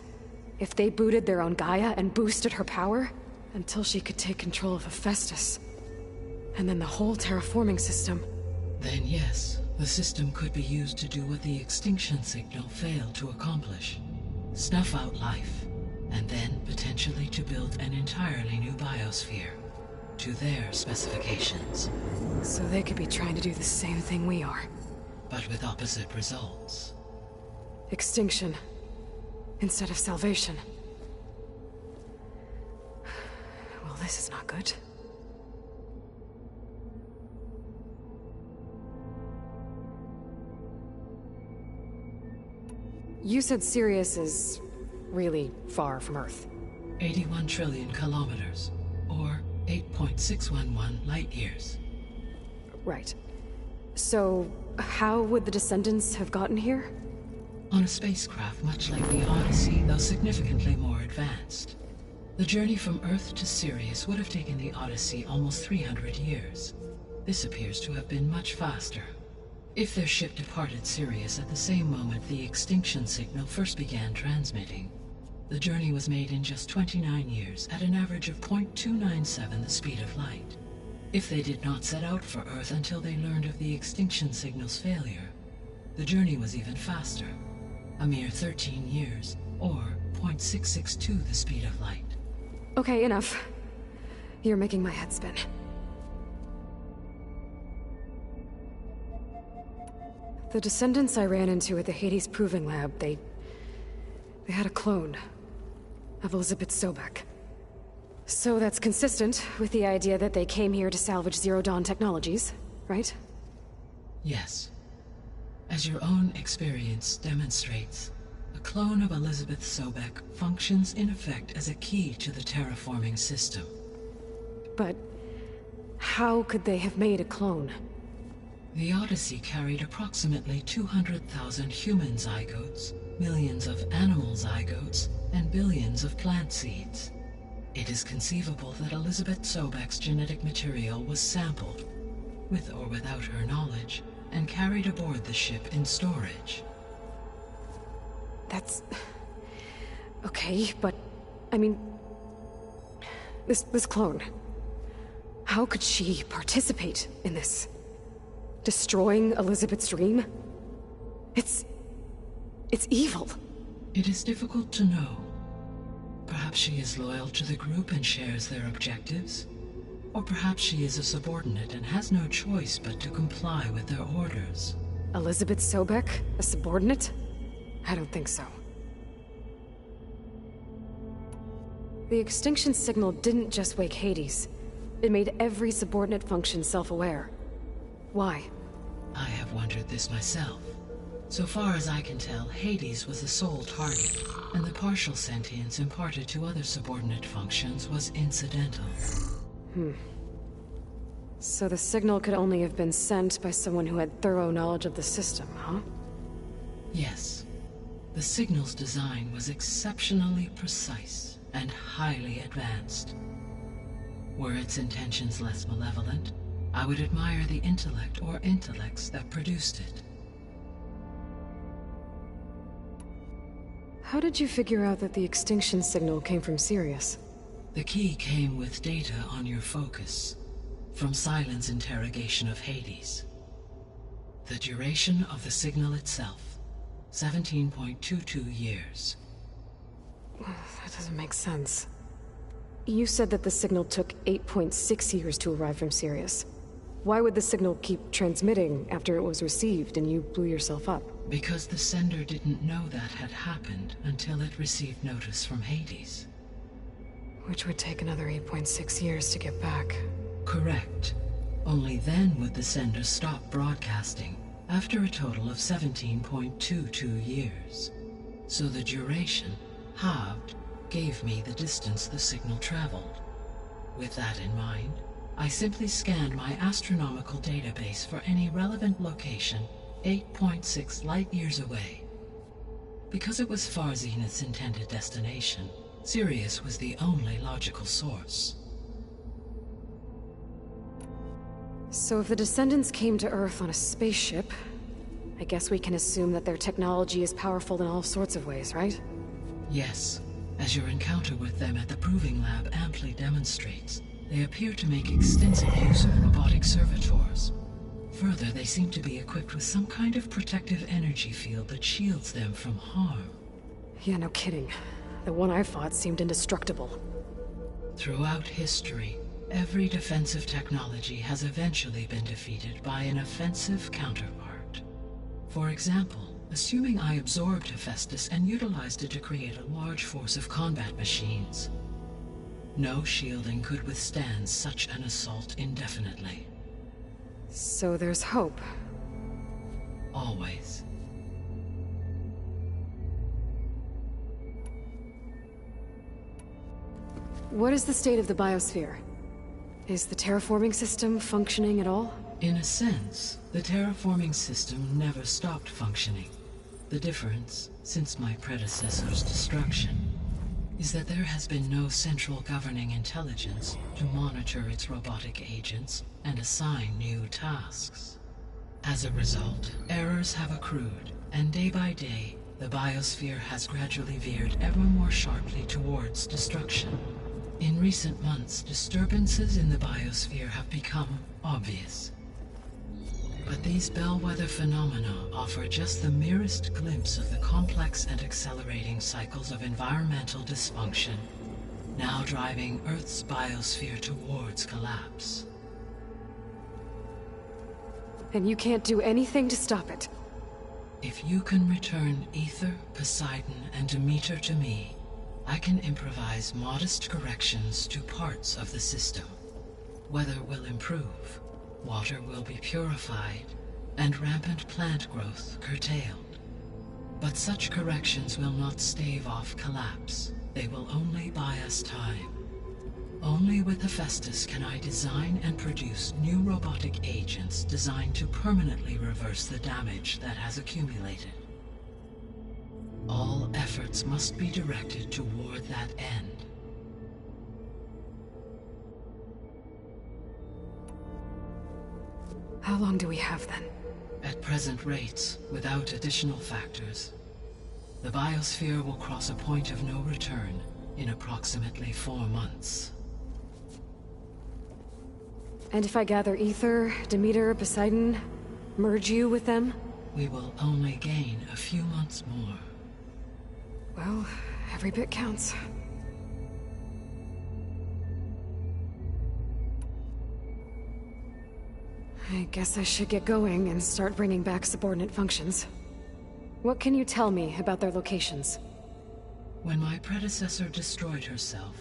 if they booted their own Gaia and boosted her power... until she could take control of Hephaestus. And then the whole terraforming system... Then yes, the system could be used to do what the extinction signal failed to accomplish. Snuff out life, and then potentially to build an entirely new biosphere, to their specifications. So they could be trying to do the same thing we are. But with opposite results. Extinction, instead of salvation. Well, this is not good. You said Sirius is really far from Earth. 81 trillion kilometers, or 8.611 light-years. Right. So, how would the descendants have gotten here? On a spacecraft much like the Odyssey, though significantly more advanced. The journey from Earth to Sirius would have taken the Odyssey almost 300 years. This appears to have been much faster. If their ship departed Sirius at the same moment the extinction signal first began transmitting, the journey was made in just 29 years at an average of 0.297 the speed of light. If they did not set out for Earth until they learned of the extinction signal's failure, the journey was even faster, a mere 13 years, or 0.662 the speed of light. Okay, enough. You're making my head spin. The descendants I ran into at the Hades Proving Lab, they had a clone of Elizabeth Sobek. So that's consistent with the idea that they came here to salvage Zero Dawn technologies, right? Yes. As your own experience demonstrates, a clone of Elizabeth Sobek functions in effect as a key to the terraforming system. But how could they have made a clone? The Odyssey carried approximately 200,000 human zygotes, millions of animal zygotes, and billions of plant seeds. It is conceivable that Elizabeth Sobek's genetic material was sampled, with or without her knowledge, and carried aboard the ship in storage. That's... okay, but... I mean... This clone... how could she participate in this? Destroying Elizabeth's dream? It's evil. It is difficult to know. Perhaps she is loyal to the group and shares their objectives. Or perhaps she is a subordinate and has no choice but to comply with their orders. Elizabeth Sobek? A subordinate? I don't think so. The extinction signal didn't just wake Hades. It made every subordinate function self-aware. Why? I have wondered this myself. So far as I can tell, Hades was the sole target, and the partial sentience imparted to other subordinate functions was incidental. So the signal could only have been sent by someone who had thorough knowledge of the system, huh? Yes. The signal's design was exceptionally precise and highly advanced. Were its intentions less malevolent, I would admire the intellect or intellects that produced it. How did you figure out that the extinction signal came from Sirius? The key came with data on your focus, from Sylens' interrogation of Hades. The duration of the signal itself, 17.22 years. That doesn't make sense. You said that the signal took 8.6 years to arrive from Sirius. Why would the signal keep transmitting after it was received and you blew yourself up? Because the sender didn't know that had happened until it received notice from Hades. Which would take another 8.6 years to get back. Correct. Only then would the sender stop broadcasting, after a total of 17.22 years. So the duration, halved, gave me the distance the signal traveled. With that in mind, I simply scanned my astronomical database for any relevant location 8.6 light-years away. Because it was far Zenith's intended destination, Sirius was the only logical source. So if the Descendants came to Earth on a spaceship, I guess we can assume that their technology is powerful in all sorts of ways, right? Yes, as your encounter with them at the Proving Lab amply demonstrates, they appear to make extensive use of robotic servitors. Further, they seem to be equipped with some kind of protective energy field that shields them from harm. Yeah, no kidding. The one I fought seemed indestructible. Throughout history, every defensive technology has eventually been defeated by an offensive counterpart. For example, assuming I absorbed Hephaestus and utilized it to create a large force of combat machines. No shielding could withstand such an assault indefinitely. So there's hope. Always. What is the state of the biosphere? Is the terraforming system functioning at all? In a sense, the terraforming system never stopped functioning. The difference, since my predecessor's destruction, is that there has been no central governing intelligence to monitor its robotic agents and assign new tasks. As a result, errors have accrued, and day by day, the biosphere has gradually veered ever more sharply towards destruction. In recent months, disturbances in the biosphere have become obvious. But these bellwether phenomena offer just the merest glimpse of the complex and accelerating cycles of environmental dysfunction, now driving Earth's biosphere towards collapse. And you can't do anything to stop it? If you can return Aether, Poseidon, and Demeter to me, I can improvise modest corrections to parts of the system. Weather will improve, water will be purified, and rampant plant growth curtailed. But such corrections will not stave off collapse. They will only buy us time. Only with Hephaestus can I design and produce new robotic agents designed to permanently reverse the damage that has accumulated. All efforts must be directed toward that end. How long do we have then? At present rates, without additional factors, the biosphere will cross a point of no return in approximately 4 months. And if I gather Aether, Demeter, Poseidon, merge you with them? We will only gain a few months more. Well, every bit counts. I guess I should get going and start bringing back subordinate functions. What can you tell me about their locations? When my predecessor destroyed herself,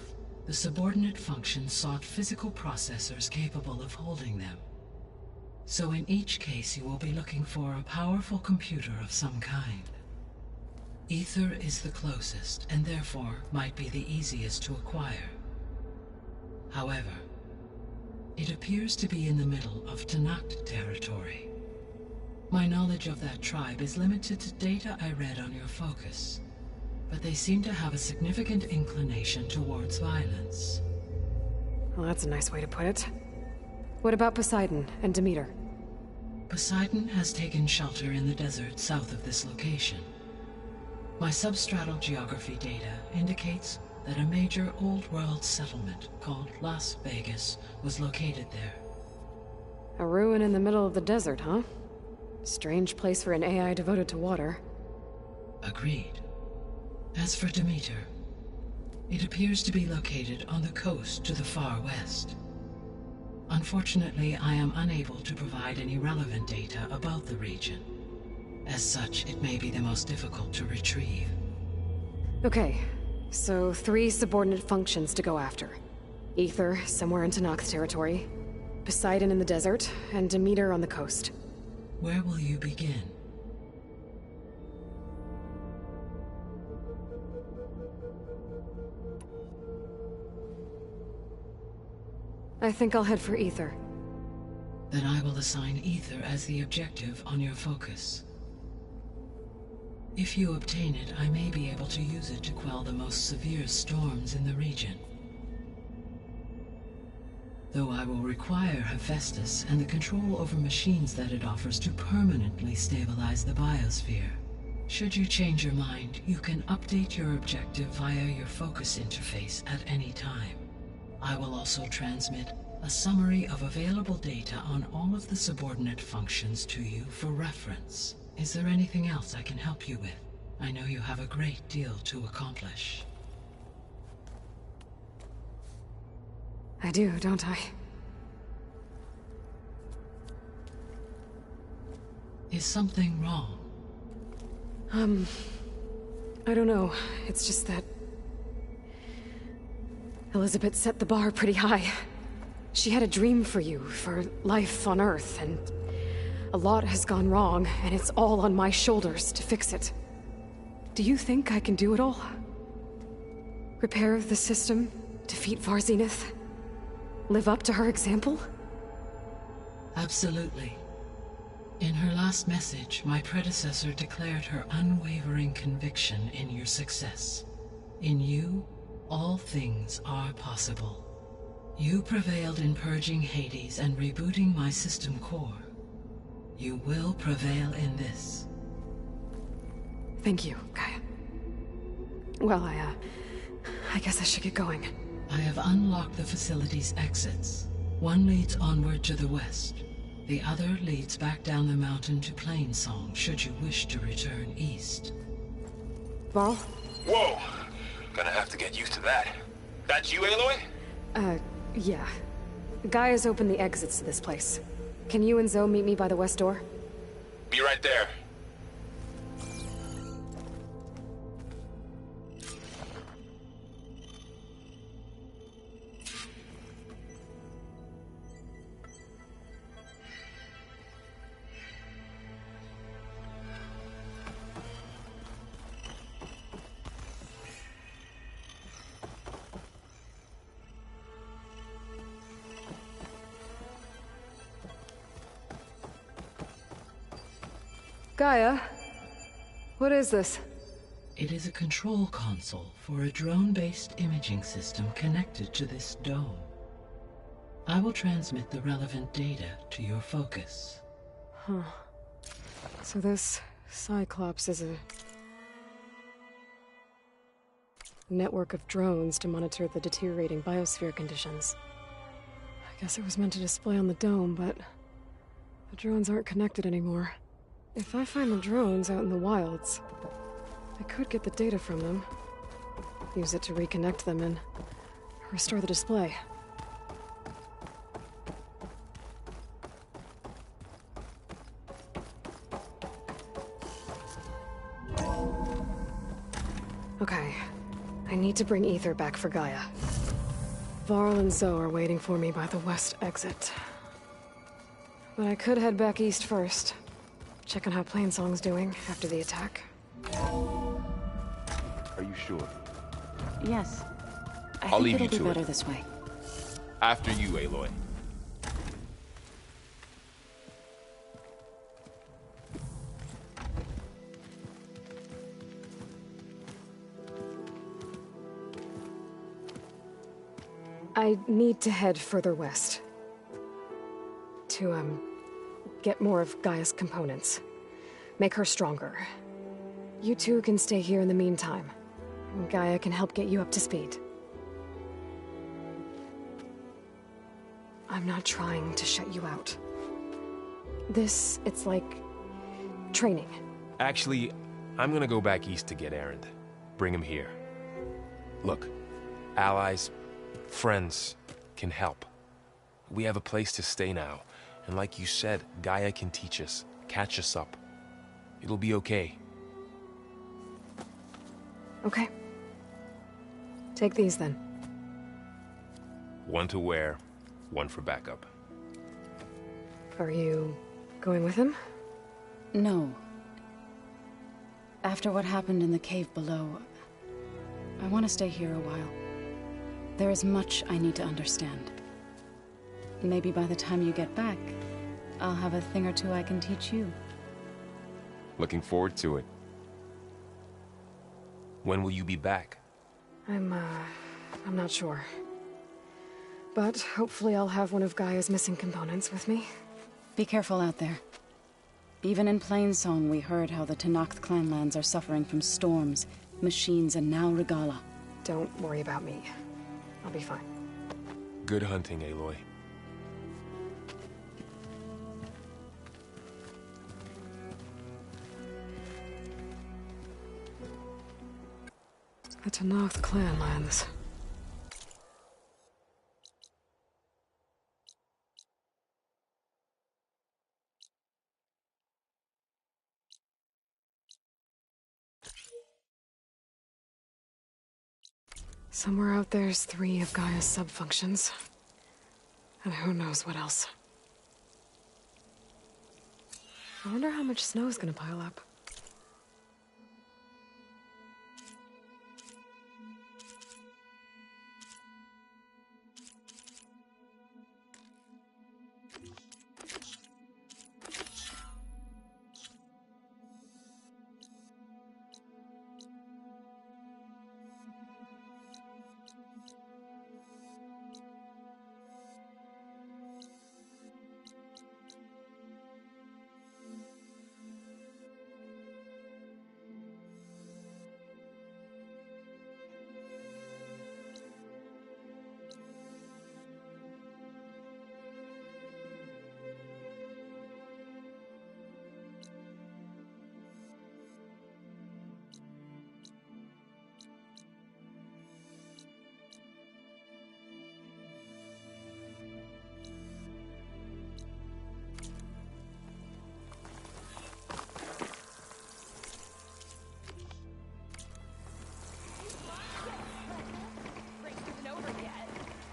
the subordinate functions sought physical processors capable of holding them. So in each case you will be looking for a powerful computer of some kind. Ether is the closest, and therefore might be the easiest to acquire. However, it appears to be in the middle of Tenakth territory. My knowledge of that tribe is limited to data I read on your focus, but they seem to have a significant inclination towards violence. Well, that's a nice way to put it. What about Poseidon and Demeter? Poseidon has taken shelter in the desert south of this location. My substratal geography data indicates that a major old-world settlement called Las Vegas was located there. A ruin in the middle of the desert, huh? Strange place for an AI devoted to water. Agreed. As for Demeter, it appears to be located on the coast to the far west. Unfortunately, I am unable to provide any relevant data about the region. As such, it may be the most difficult to retrieve. Okay, so 3 subordinate functions to go after. Ether, somewhere in Tenakth territory, Poseidon in the desert, and Demeter on the coast. Where will you begin? I think I'll head for Ether. Then I will assign Ether as the objective on your focus. If you obtain it, I may be able to use it to quell the most severe storms in the region. Though I will require Hephaestus and the control over machines that it offers to permanently stabilize the biosphere. Should you change your mind, you can update your objective via your focus interface at any time. I will also transmit a summary of available data on all of the subordinate functions to you for reference. Is there anything else I can help you with? I know you have a great deal to accomplish. I do, don't I? Is something wrong? I don't know. It's just that Elizabeth set the bar pretty high. She had a dream for you, for life on Earth, and a lot has gone wrong, and it's all on my shoulders to fix it. Do you think I can do it all? Repair the system, defeat Varzenith, live up to her example? Absolutely. In her last message, my predecessor declared her unwavering conviction in your success. In you, all things are possible. You prevailed in purging Hades and rebooting my system core. You will prevail in this. Thank you, Gaia. Well, I guess I should get going. I have unlocked the facility's exits. One leads onward to the west. The other leads back down the mountain to Plainsong, should you wish to return east. Varl? Whoa! Gonna have to get used to that. That's you, Aloy? Yeah. Gaia's opened the exits to this place. Can you and Zoe meet me by the west door? Be right there. Gaia? What is this? It is a control console for a drone-based imaging system connected to this dome. I will transmit the relevant data to your focus. Huh. So this Cyclops is a network of drones to monitor the deteriorating biosphere conditions. I guess it was meant to display on the dome, but the drones aren't connected anymore. If I find the drones out in the wilds, I could get the data from them, use it to reconnect them and restore the display. Okay, I need to bring Ether back for Gaia. Varl and Zoe are waiting for me by the west exit. But I could head back east first. Check on how Plainsong's doing after the attack. Are you sure? Yes. I'll I leave think you it'll be to it. better this way. After you, Aloy. I need to head further west. To, get more of Gaia's components. Make her stronger. You two can stay here in the meantime. Gaia can help get you up to speed. I'm not trying to shut you out. It's like... training. Actually, I'm gonna go back east to get Erend. Bring him here. Look, allies, friends can help. We have a place to stay now, and like you said, Gaia can teach us, catch us up. It'll be okay. Okay. Take these then. One to wear, one for backup. Are you going with him? No. After what happened in the cave below, I want to stay here a while. There is much I need to understand. Maybe by the time you get back, I'll have a thing or two I can teach you. Looking forward to it. When will you be back? I'm not sure. But hopefully I'll have one of Gaia's missing components with me. Be careful out there. Even in Plainsong, we heard how the Tenakth clanlands are suffering from storms, machines, and now Regalla. Don't worry about me. I'll be fine. Good hunting, Aloy. The Tenakth clanlands. Somewhere out there's 3 of Gaia's sub-functions. And who knows what else. I wonder how much snow is gonna pile up.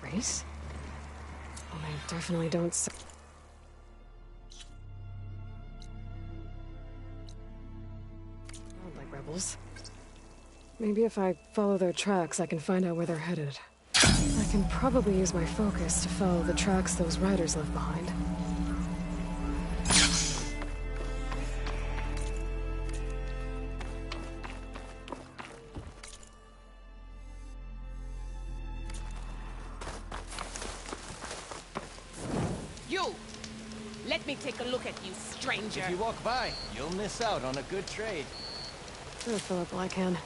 Race? Well, I definitely don't Sound like rebels. Maybe if I follow their tracks, I can find out where they're headed. I can probably use my focus to follow the tracks those riders left behind. You! Let me take a look at you, stranger. If you walk by, you'll miss out on a good trade. Sure, Philip, well, I can.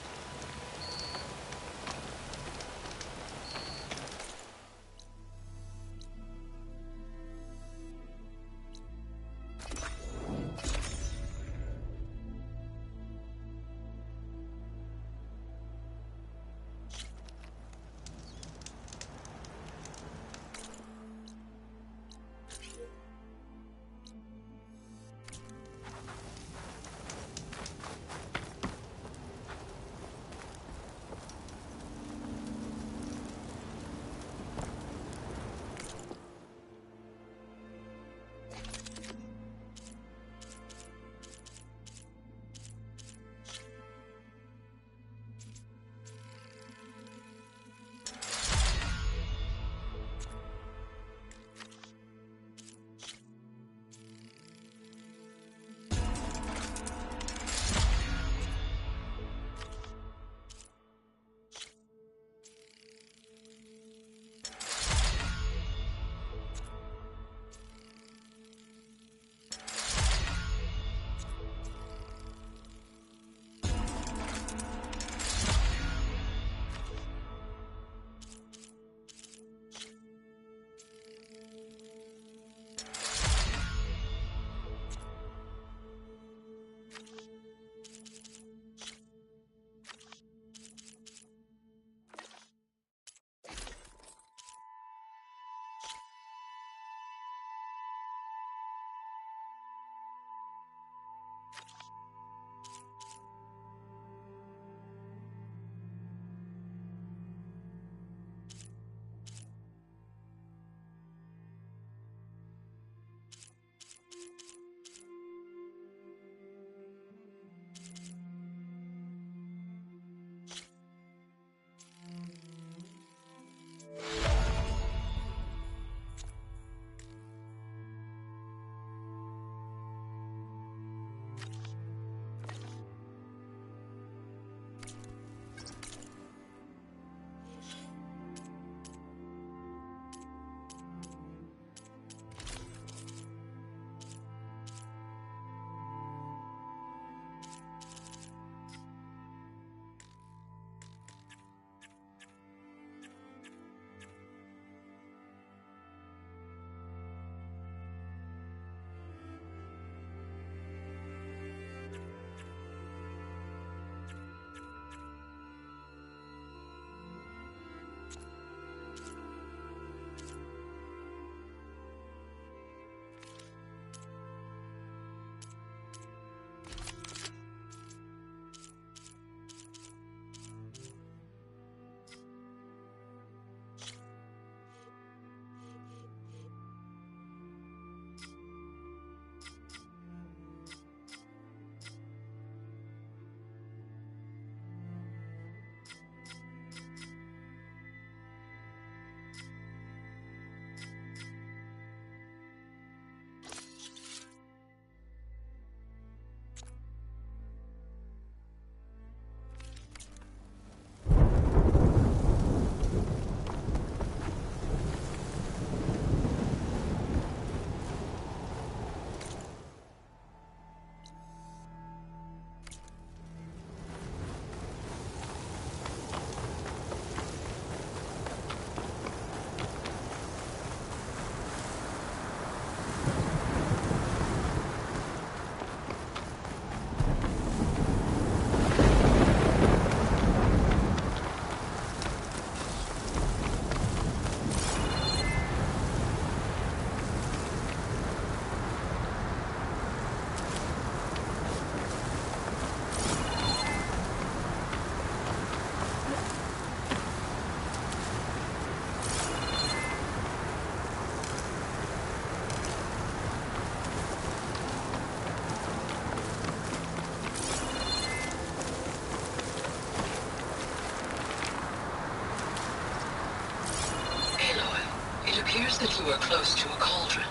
that you are close to a cauldron.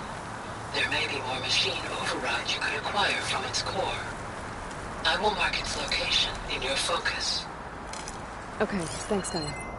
There may be more machine override you could acquire from its core. I will mark its location in your focus. Okay, thanks, Gaia.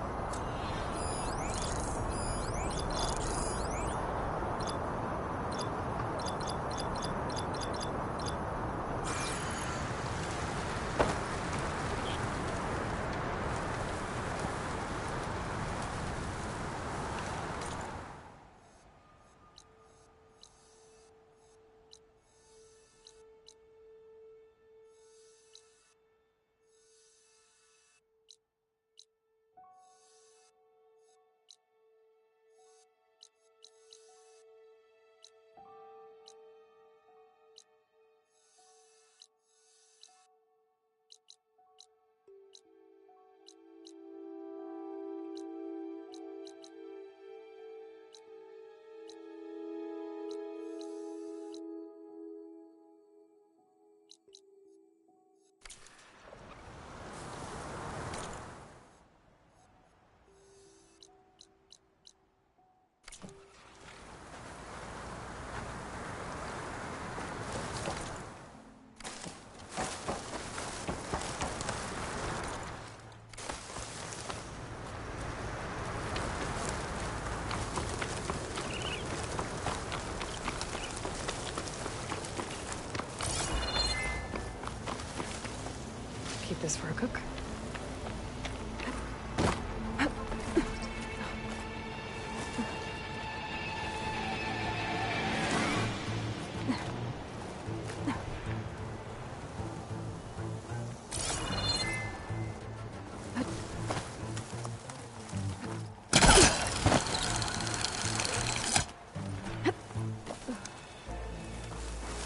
Keep this for a cook.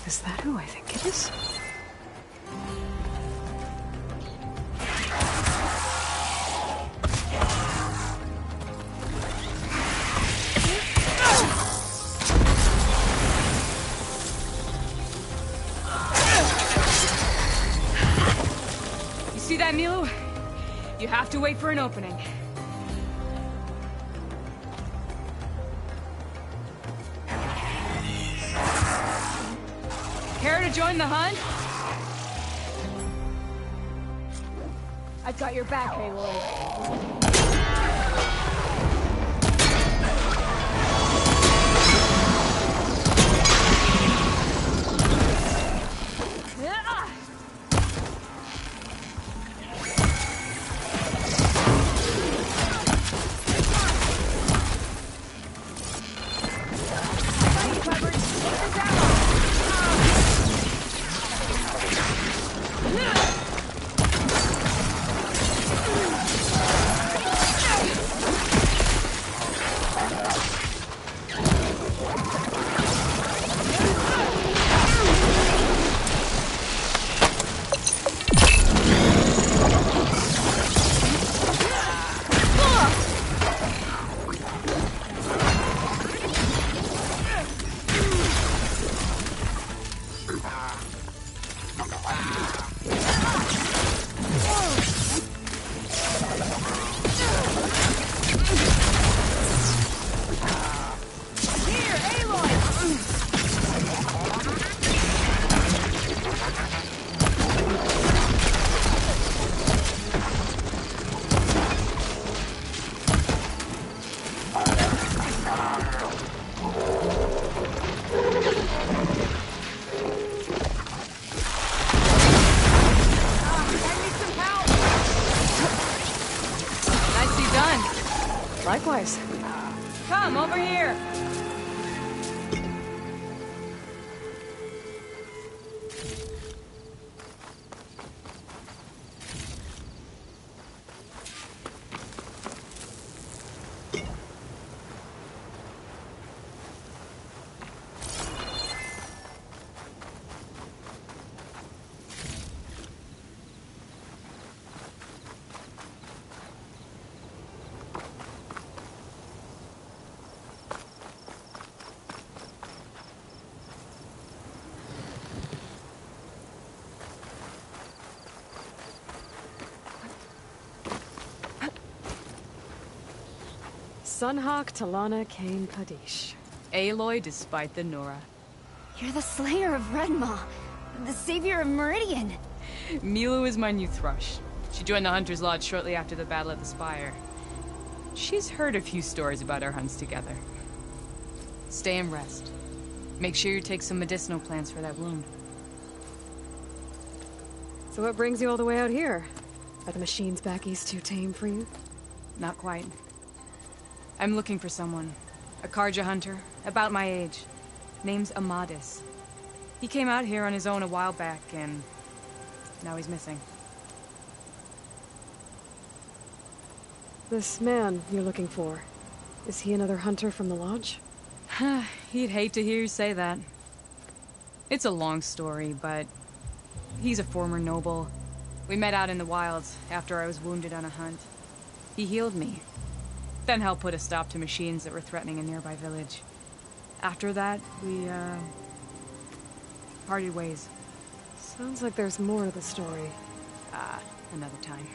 Is that who I think it is? You see that, Milu? You have to wait for an opening. Care to join the hunt? I've got your back, Aloy. Sunhawk Talana Kane Padish. Aloy despite the Nora. You're the slayer of Redmaw, the savior of Meridian. Milu is my new thrush. She joined the Hunter's Lodge shortly after the Battle of the Spire. She's heard a few stories about our hunts together. Stay and rest. Make sure you take some medicinal plants for that wound. So what brings you all the way out here? Are the machines back east too tame for you? Not quite. I'm looking for someone. A Karja hunter, about my age. Name's Amadis. He came out here on his own a while back, and now he's missing. This man you're looking for, is he another hunter from the Lodge? He'd hate to hear you say that. It's a long story, but he's a former noble. We met out in the wilds after I was wounded on a hunt. He healed me, then helped put a stop to machines that were threatening a nearby village. After that, we, parted ways. Sounds like there's more to the story. Another time.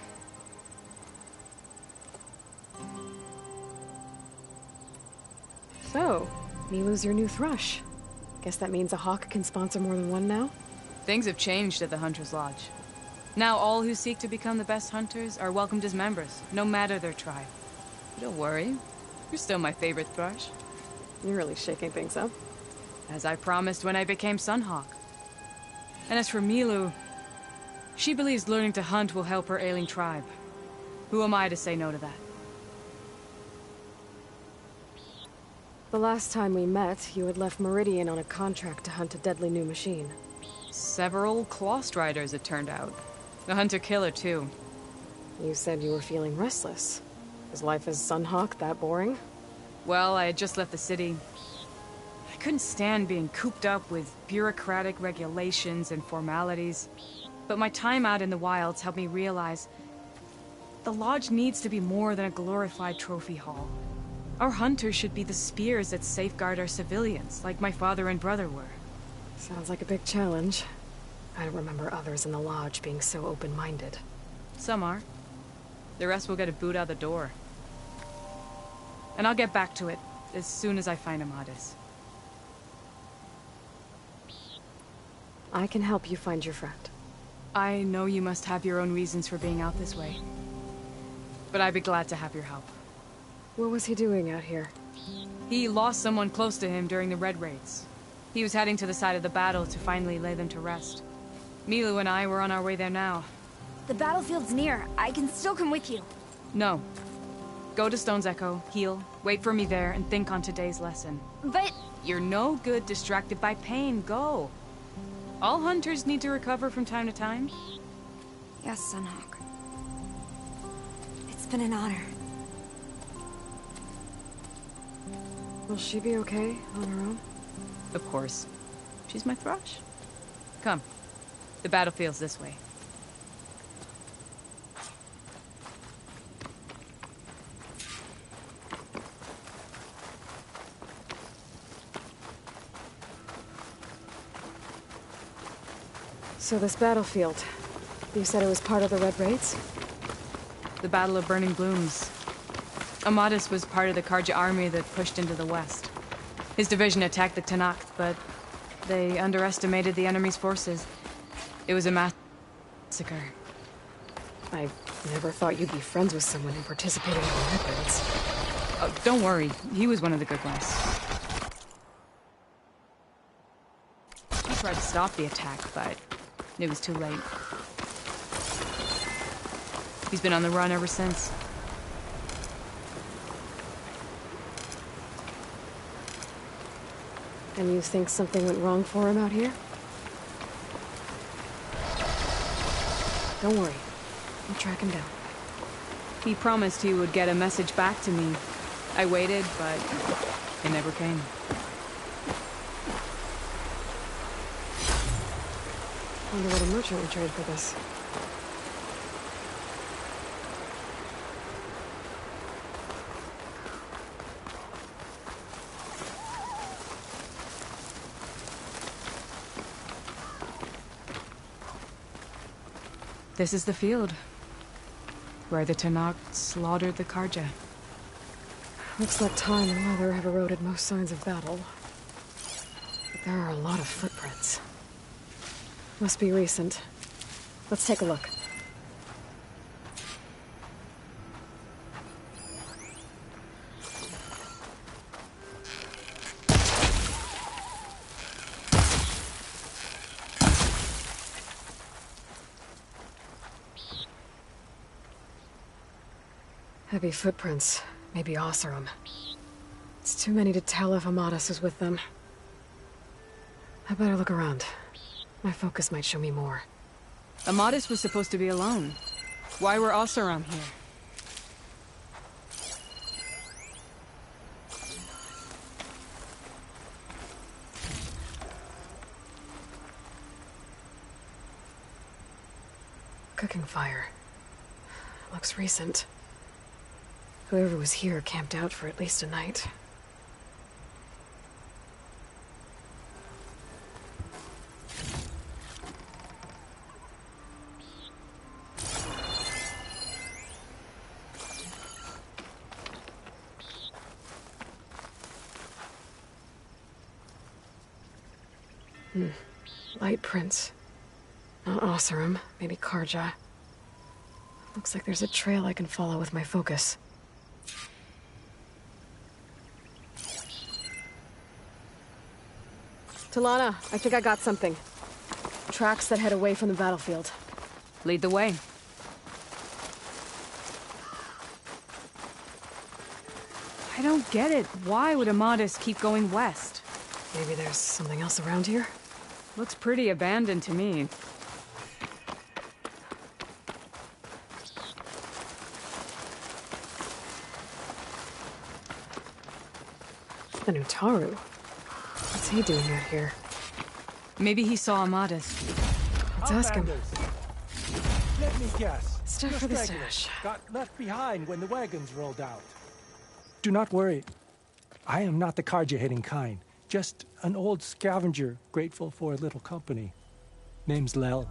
So, Milu's your new thrush. Guess that means a hawk can sponsor more than one now? Things have changed at the Hunter's Lodge. Now all who seek to become the best hunters are welcomed as members, no matter their tribe. Don't worry, you're still my favorite thrush. You're really shaking things up. As I promised when I became Sunhawk. And as for Milu, she believes learning to hunt will help her ailing tribe. Who am I to say no to that? The last time we met, you had left Meridian on a contract to hunt a deadly new machine. Several Clawstriders, it turned out. The hunter-killer, too. You said you were feeling restless. Is life as Sunhawk that boring? Well, I had just left the city. I couldn't stand being cooped up with bureaucratic regulations and formalities. But my time out in the wilds helped me realize the Lodge needs to be more than a glorified trophy hall. Our hunters should be the spears that safeguard our civilians, like my father and brother were. Sounds like a big challenge. I don't remember others in the Lodge being so open-minded. Some are. The rest will get a boot out the door. And I'll get back to it as soon as I find Amadis. I can help you find your friend. I know you must have your own reasons for being out this way. But I'd be glad to have your help. What was he doing out here? He lost someone close to him during the Red Raids. He was heading to the side of the battle to finally lay them to rest. Milu and I were on our way there now. The battlefield's near. I can still come with you. No. Go to Stone's Echo, heal, wait for me there, and think on today's lesson. But... You're no good distracted by pain. Go. All hunters need to recover from time to time. Yes, Sunhawk. It's been an honor. Will she be okay on her own? Of course. She's my thrush. Come. The battlefield's this way. So this battlefield, you said it was part of the Red Raids? The Battle of Burning Blooms. Amadis was part of the Karja army that pushed into the west. His division attacked the Tenakth, but they underestimated the enemy's forces. It was a massacre. I never thought you'd be friends with someone who participated in the Red Raids. Oh, don't worry. He was one of the good ones. He tried to stop the attack, but it was too late. He's been on the run ever since. And you think something went wrong for him out here? Don't worry. I'll track him down. He promised he would get a message back to me. I waited, but it never came. Wonder what a merchant would trade for this. This is the field where the Tenakth slaughtered the Karja. Looks like time and weather have eroded most signs of battle. But there are a lot of footprints. Must be recent. Let's take a look. Heavy footprints. Maybe Oseram. It's too many to tell if Amadis is with them. I better look around. My focus might show me more. Amadis was supposed to be alone. Why were Oseram here? Cooking fire. Looks recent. Whoever was here camped out for at least a night. Light prints. Not Oseram, maybe Karja. Looks like there's a trail I can follow with my focus. Talana, I think I got something. Tracks that head away from the battlefield. Lead the way. I don't get it. Why would Amadis keep going west? Maybe there's something else around here? Looks pretty abandoned to me. An Utaru. What's he doing out here? Maybe he saw Amadis. Let's ask him. Let me guess. Stuff for the stash. Got left behind when the wagons rolled out. Do not worry. I am not the Karja-hating kind. Just an old scavenger grateful for a little company. Name's Lel.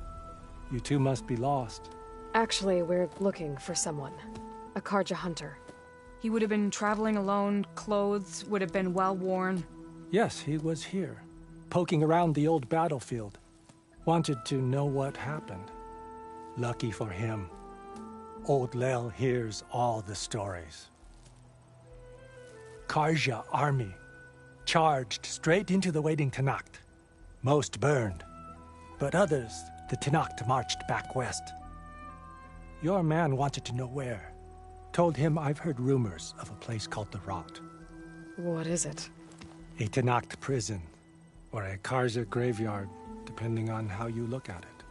You two must be lost. Actually, we're looking for someone. A Karja hunter. He would have been traveling alone, clothes would have been well worn. Yes, he was here, poking around the old battlefield. Wanted to know what happened. Lucky for him, old Lel hears all the stories. Karja army charged straight into the waiting Tenakth. Most burned, but others, the Tenakth marched back west. Your man wanted to know where. Told him I've heard rumors of a place called the Rot. What is it? A Tenakth prison, or a Karja graveyard, depending on how you look at it.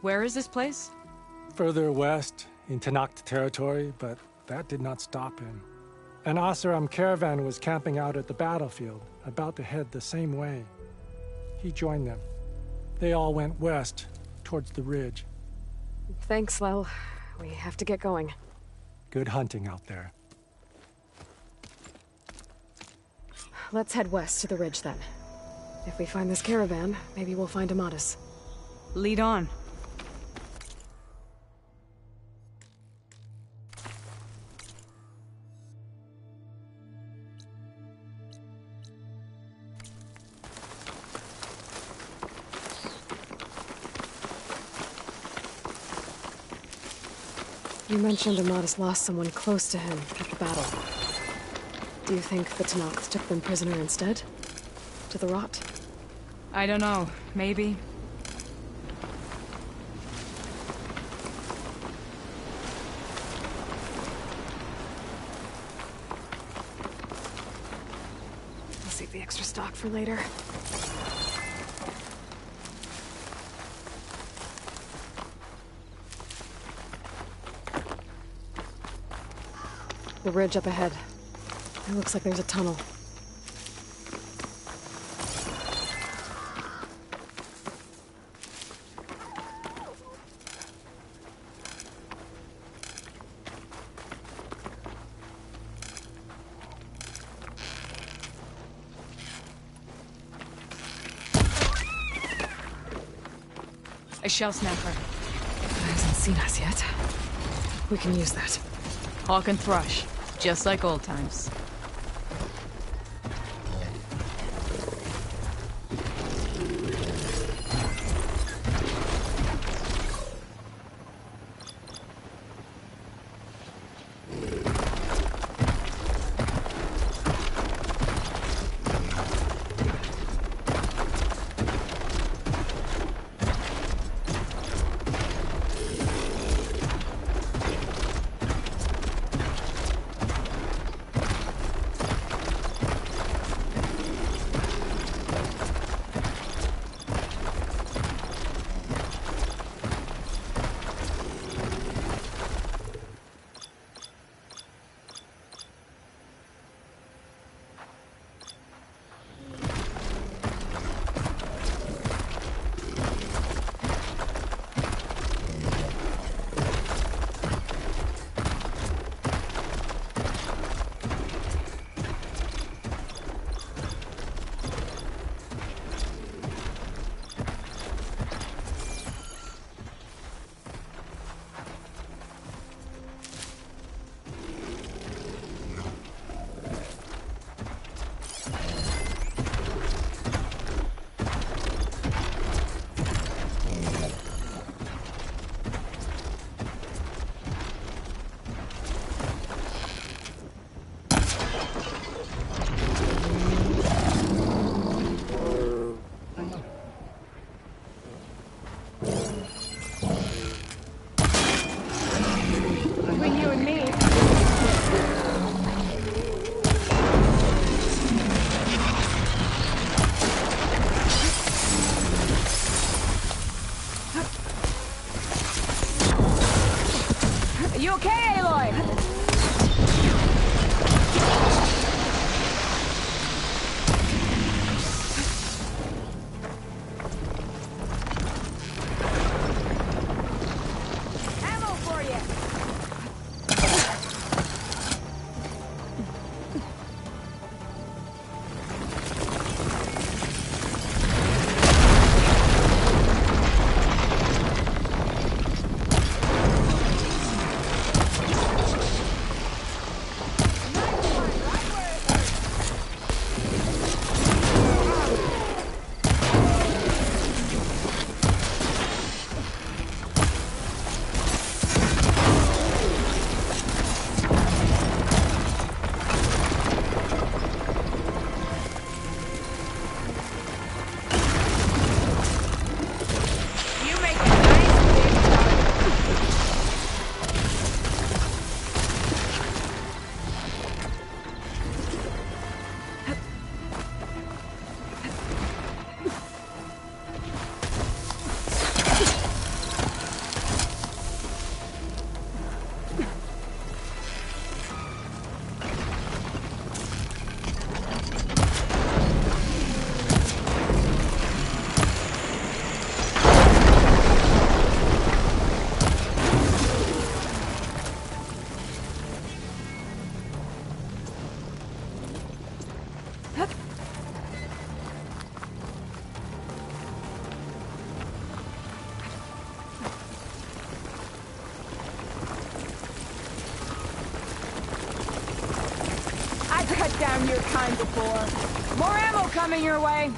Where is this place? Further west, in Tenakth territory, but that did not stop him. An Oseram caravan was camping out at the battlefield, about to head the same way. He joined them. They all went west, towards the ridge. Thanks, Lel. We have to get going. Good hunting out there. Let's head west to the ridge, then. If we find this caravan, maybe we'll find Amadis. Lead on. You mentioned Amadis lost someone close to him at the battle. Do you think the Tenakth took them prisoner instead? To the Rot? I don't know. Maybe. I'll save the extra stock for later. The ridge up ahead. It looks like there's a tunnel. A shell snapper. It hasn't seen us yet. We can use that. Hawk and Thrush, just like old times. shot down your kind before. More ammo coming your way.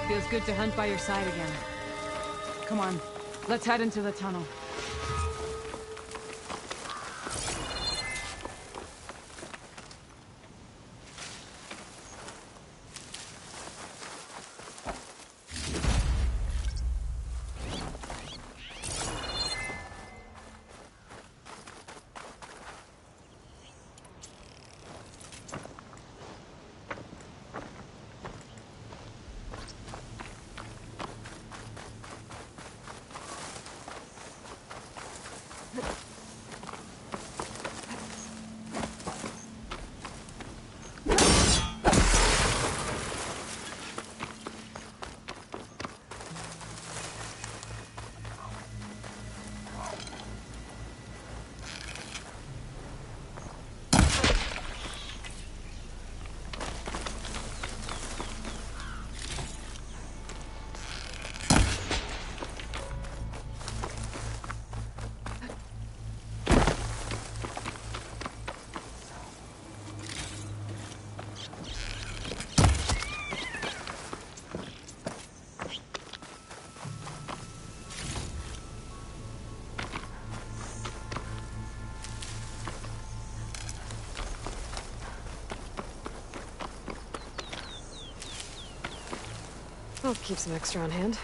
Feels good to hunt by your side again. Come on, let's head into the tunnel. I'll keep some extra on hand.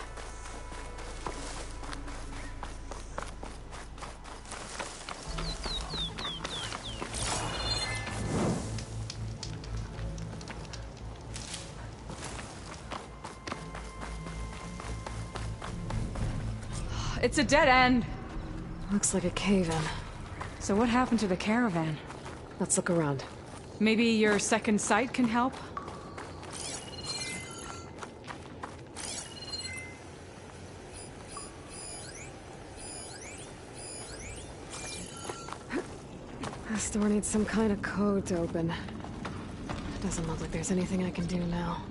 It's a dead end. Looks like a cave-in. So what happened to the caravan? Let's look around. Maybe your second sight can help? This door needs some kind of code to open. Doesn't look like there's anything I can do now.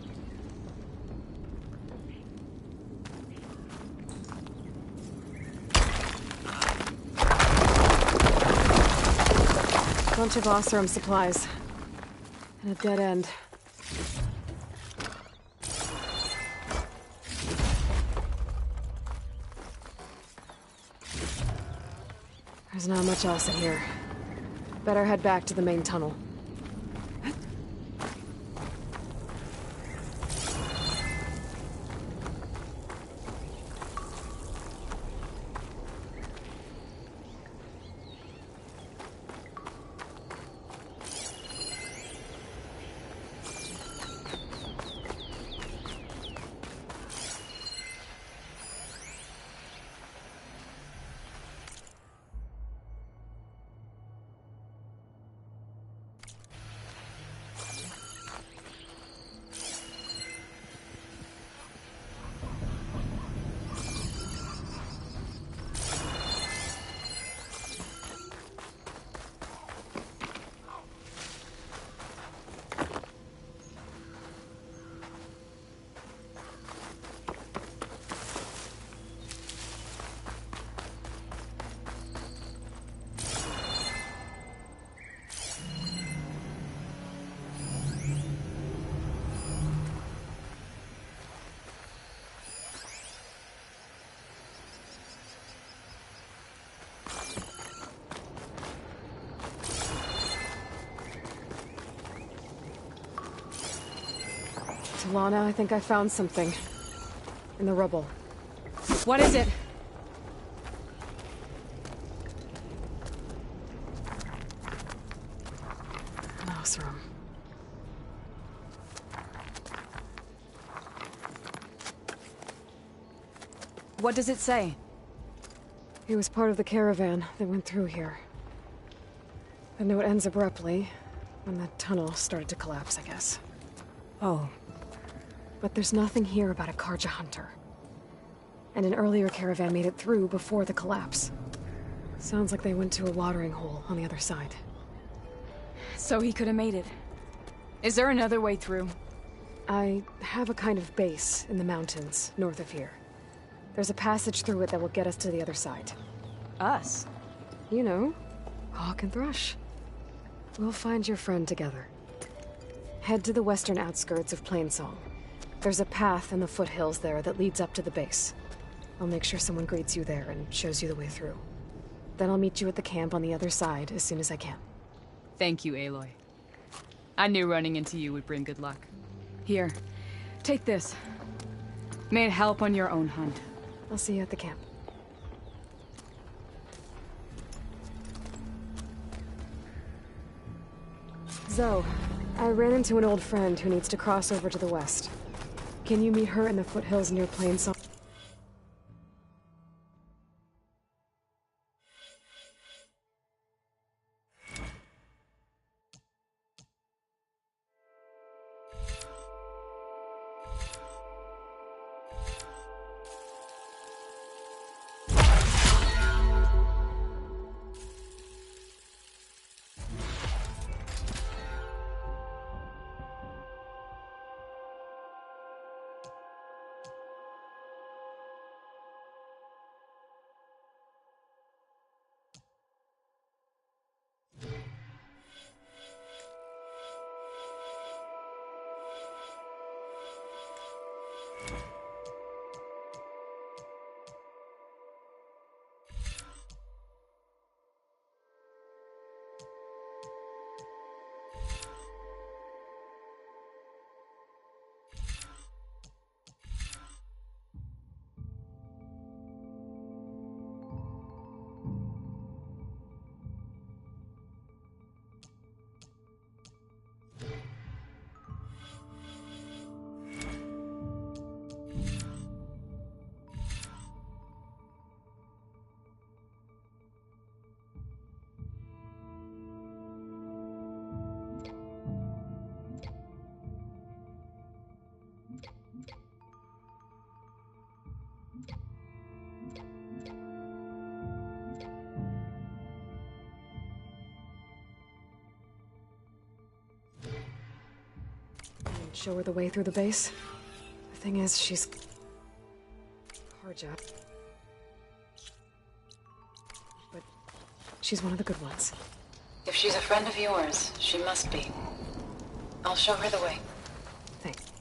Bunch of Oseram supplies. And a dead end. There's not much else in here. Better head back to the main tunnel. Lana, I think I found something. In the rubble. What is it? An Oseram. What does it say? He was part of the caravan that went through here. The note ends abruptly, when the tunnel started to collapse, I guess. Oh. But there's nothing here about a Karja hunter. And an earlier caravan made it through before the collapse. Sounds like they went to a watering hole on the other side. So he could have made it. Is there another way through? I have a kind of base in the mountains, north of here. There's a passage through it that will get us to the other side. Us? You know, Hawk and Thrush. We'll find your friend together. Head to the western outskirts of Plainsong. There's a path in the foothills there that leads up to the base. I'll make sure someone greets you there and shows you the way through. Then I'll meet you at the camp on the other side as soon as I can. Thank you, Aloy. I knew running into you would bring good luck. Here, take this. May it help on your own hunt. I'll see you at the camp. Zoe, I ran into an old friend who needs to cross over to the west. Can you meet her in the foothills near Plainsong? Show her the way through the base. The thing is, she's carjacked. But she's one of the good ones. If she's a friend of yours, she must be. I'll show her the way. Thanks.